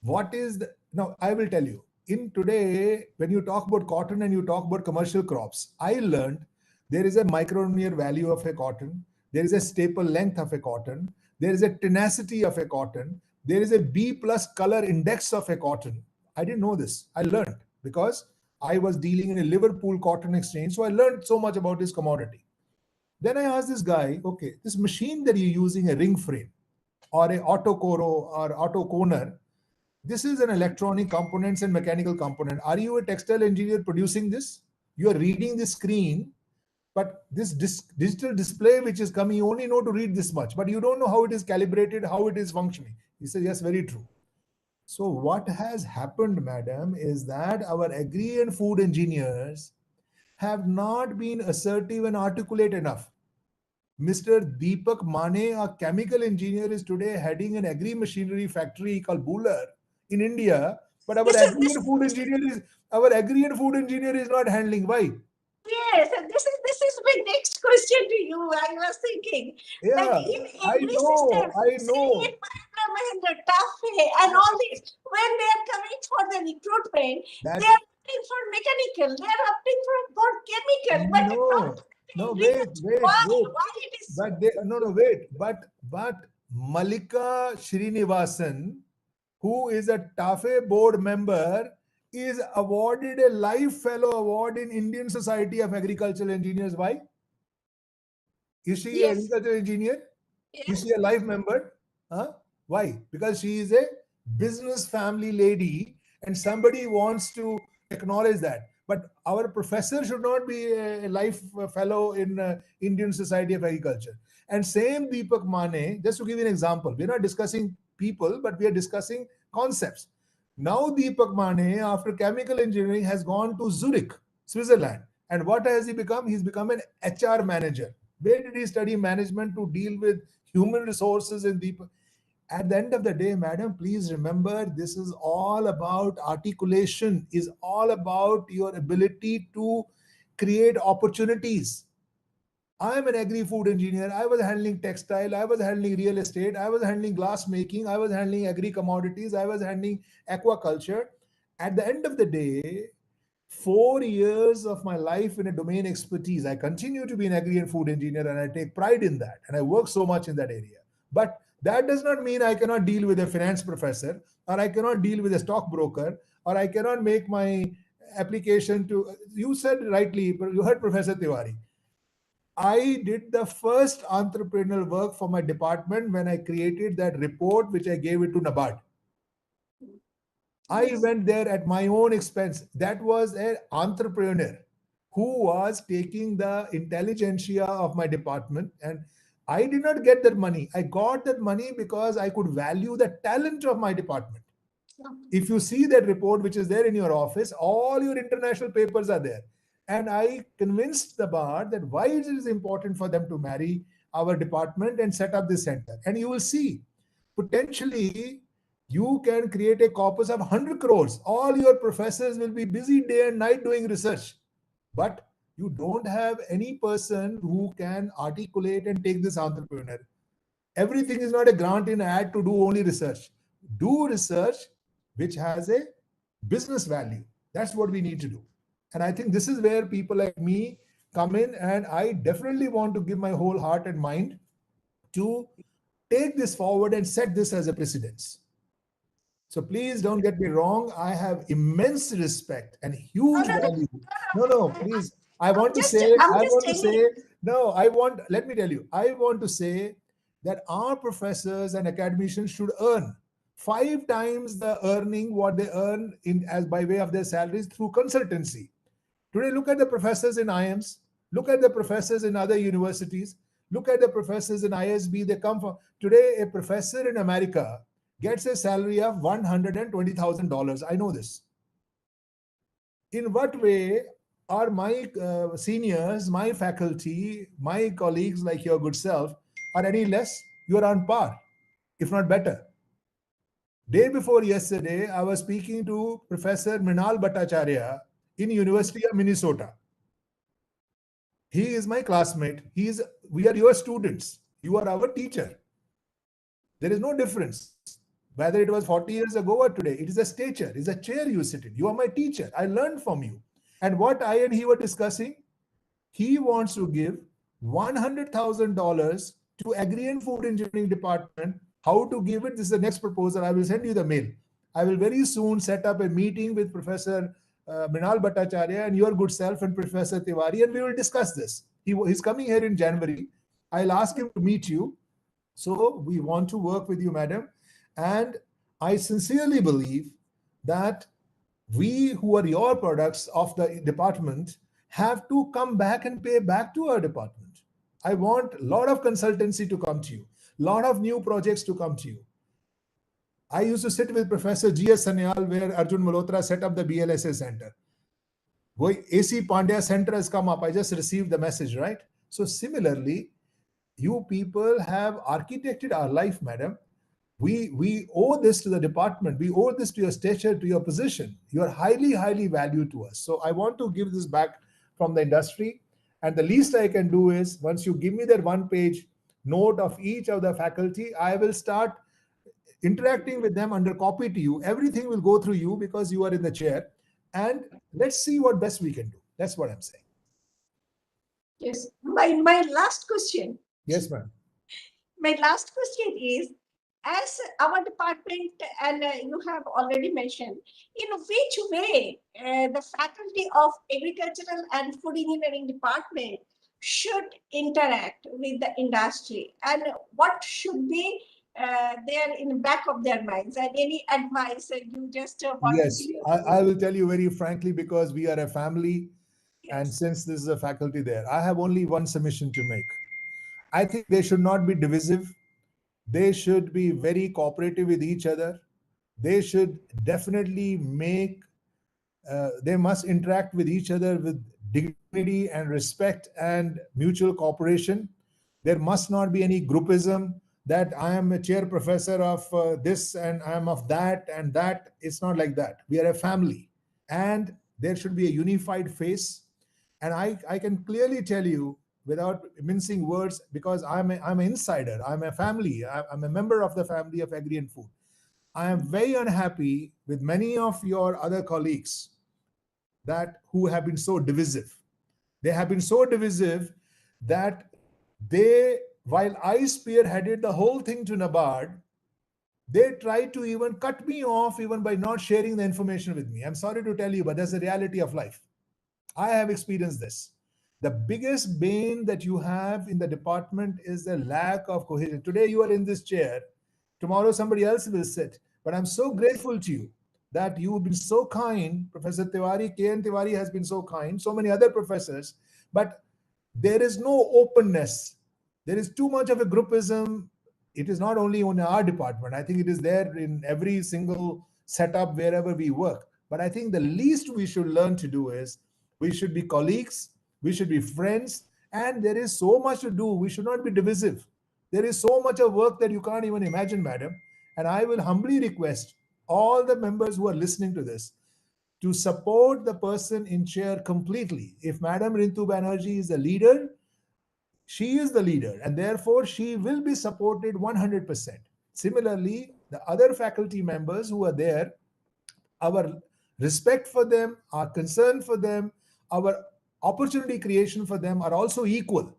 What is the, now I will tell you. In today, when you talk about cotton and you talk about commercial crops, I learned there is a micronear value of a cotton, there is a staple length of a cotton, there is a tenacity of a cotton, there is a B plus color index of a cotton. I didn't know this. I learned because I was dealing in a Liverpool cotton exchange. So I learned so much about this commodity. Then I asked this guy, okay, this machine that you're using, a ring frame or a autocoro or autoconer, this is an electronic components and mechanical component. Are you a textile engineer producing this? You are reading the screen, but this digital display which is coming, you only know to read this much, but you don't know how it is calibrated, how it is functioning. He said, yes, very true. So what has happened, madam, is that our agri and food engineers have not been assertive and articulate enough. Mr. Deepak Mane, a chemical engineer, is today heading an agri machinery factory called Buller in India, but our agri and food engineer is not handling. Why? Yes, and this is my next question to you. I was thinking that in every system, say Mahendra, Tafe, and all these, when they are coming for the recruitment, they are opting for mechanical, they are opting for chemical. But Malika Srinivasan, who is a TAFE board member, is awarded a Life Fellow Award in Indian Society of Agricultural Engineers. Why? Is she an agricultural engineer? Yes. Is she a life member? Huh? Why? Because she is a business family lady and somebody wants to acknowledge that. But our professor should not be a life fellow in Indian Society of Agriculture. And same Deepak Mane, just to give you an example, we're not discussing people, but we are discussing concepts. Now Deepak Mane, after chemical engineering, has gone to Zurich, Switzerland. And what has he become? He's become an HR manager. Where did he study management to deal with human resources in Deepak? At the end of the day, madam, please remember, this is all about articulation, is all about your ability to create opportunities. I'm an agri-food engineer. I was handling textile. I was handling real estate. I was handling glass making. I was handling agri-commodities. I was handling aquaculture. At the end of the day, 4 years of my life in a domain expertise. I continue to be an agri and food engineer and I take pride in that. And I work so much in that area. But that does not mean I cannot deal with a finance professor or I cannot deal with a stockbroker or I cannot make my application to, you said rightly, but you heard Professor Tiwari. I did the first entrepreneurial work for my department when I created that report, which I gave it to NABARD. I went there at my own expense. That was an entrepreneur who was taking the intelligentsia of my department. And I did not get that money. I got that money because I could value the talent of my department. If you see that report, which is there in your office, all your international papers are there. And I convinced the bar that why it is important for them to marry our department and set up this center. And you will see, potentially, you can create a corpus of 100 crores. All your professors will be busy day and night doing research. but you don't have any person who can articulate and take this entrepreneur. Everything is not a grant in ad to do only research. Do research which has a business value. That's what we need to do. And I think this is where people like me come in, and I definitely want to give my whole heart and mind to take this forward and set this as a precedence. So please don't get me wrong. I have immense respect and huge value. No, please. I want to say, let me tell you, I want to say that our professors and academicians should earn 5 times the earning what they earn in as by way of their salaries through consultancy. Today, look at the professors in IIMs, look at the professors in other universities, look at the professors in ISB. They come from today, a professor in America gets a salary of $120,000. I know this. In what way are my seniors, my faculty, my colleagues like your good self are any less? You are on par, if not better. Day before yesterday, I was speaking to Professor Mrinal Bhattacharya in University of Minnesota. He is my classmate. We are your students. You are our teacher. There is no difference. Whether it was 40 years ago or today, it is a stature, it is a chair you sit in. You are my teacher. I learned from you. And what I and he were discussing, he wants to give $100,000 to Agri and Food Engineering Department. How to give it? This is the next proposal. I will send you the mail. I will very soon set up a meeting with Professor Mrinal Bhattacharya and your good self and Professor Tiwari, and we will discuss this. He's coming here in January. I'll ask him to meet you. So we want to work with you, madam. And I sincerely believe that we who are your products of the department have to come back and pay back to our department. I want a lot of consultancy to come to you, a lot of new projects to come to you. I used to sit with Professor G.S. Sanyal where Arjun Malhotra set up the BLSA center. AC Pandya center has come up. I just received the message, right? So similarly, you people have architected our life, madam. We owe this to the department. We owe this to your stature, to your position. You are highly, highly valued to us. So I want to give this back from the industry. And the least I can do is, once you give me that 1-page note of each of the faculty, I will start interacting with them under copy to you. Everything will go through you because you are in the chair. And let's see what best we can do. That's what I'm saying. Yes. My last question. Yes, ma'am. My last question is, as our department, and you have already mentioned, in which way the faculty of agricultural and food engineering department should interact with the industry, and what should be there in the back of their minds, and any advice you just want yes, to give? I will tell you very frankly, because we are a family. Yes. And since this is a faculty there, I have only one submission to make. I think they should not be divisive. They should be very cooperative with each other. They should definitely they must interact with each other with dignity and respect and mutual cooperation. There must not be any groupism that I am a chair professor of this and I am of that and that. It's not like that. We are a family, and there should be a unified face. And I can clearly tell you, without mincing words, because I'm an insider, I'm a family, I'm a member of the family of Agri and Food. I am very unhappy with many of your other colleagues who have been so divisive. They have been so divisive that while I spearheaded the whole thing to NABARD, they tried to even cut me off even by not sharing the information with me. I'm sorry to tell you, but that's the reality of life. I have experienced this. The biggest bane that you have in the department is the lack of cohesion. Today you are in this chair, tomorrow somebody else will sit. But I'm so grateful to you that you've been so kind. Professor Tiwari, K.N. Tiwari has been so kind, so many other professors, but there is no openness. There is too much of a groupism. It is not only in our department. I think it is there in every single setup wherever we work. But I think the least we should learn to do is we should be colleagues, we should be friends, and there is so much to do. We should not be divisive. There is so much of work that you can't even imagine, madam. And I will humbly request all the members who are listening to this, to support the person in chair completely. If Madam Rintu Banerjee is the leader, she is the leader, and therefore she will be supported 100%. Similarly, the other faculty members who are there, our respect for them, our concern for them, our opportunity creation for them are also equal.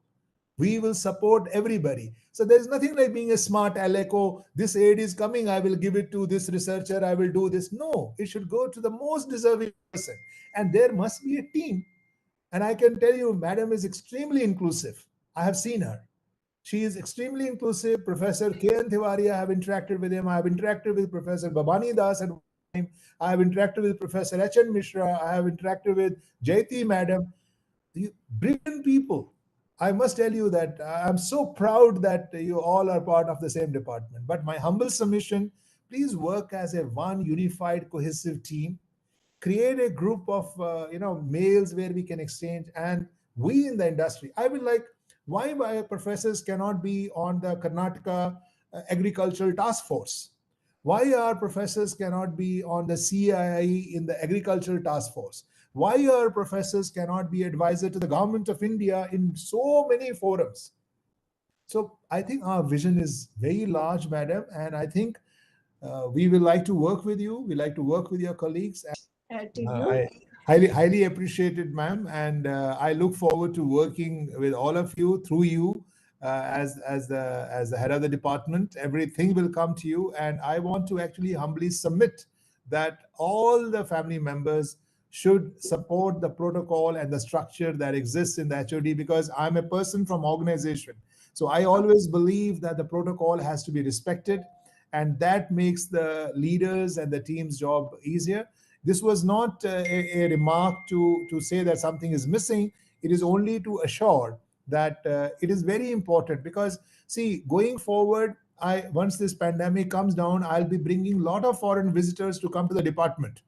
We will support everybody. So there's nothing like being a smart aleck. Oh, this aid is coming, I will give it to this researcher, I will do this. No, it should go to the most deserving person. And there must be a team. And I can tell you, Madam is extremely inclusive. I have seen her. She is extremely inclusive. Professor K.N. Tiwari, I have interacted with him. I have interacted with Professor Babani Das at one time. I have interacted with Professor H.N. Mishra. I have interacted with Jaiti Madam. Brilliant people. I must tell you that I'm so proud that you all are part of the same department. But my humble submission, please work as a one unified, cohesive team. Create a group of males where we can exchange, and we in the industry. I will like, why professors cannot be on the Karnataka Agricultural Task Force? Why our professors cannot be on the CII in the Agricultural Task Force? Why our professors cannot be advisor to the government of India in so many forums? So I think our vision is very large, Madam, and I think we will like to work with you. We like to work with your colleagues. I highly appreciate it, ma'am, and I look forward to working with all of you, through you, as the head of the department. Everything will come to you, and I want to actually humbly submit that all the family members should support the protocol and the structure that exists in the HOD, because I'm a person from organization. So I always believe that the protocol has to be respected, and that makes the leaders and the team's job easier. This was not a remark to say that something is missing. It is only to assure that it is very important, because see, going forward, once this pandemic comes down, I'll be bringing a lot of foreign visitors to come to the department.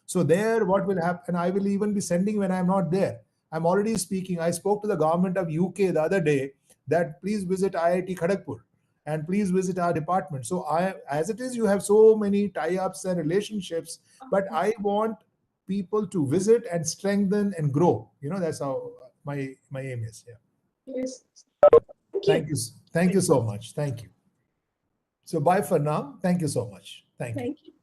So there, what will happen, I will even be sending when I'm not there. I'm already speaking. I spoke to the government of UK the other day that please visit IIT Kharagpur and please visit our department. So as it is, you have so many tie-ups and relationships, but I want people to visit and strengthen and grow. That's how my aim is. Yeah. Yes. Thank you. Thank you so much. Thank you. So bye for now. Thank you so much. Thank you. Thank you.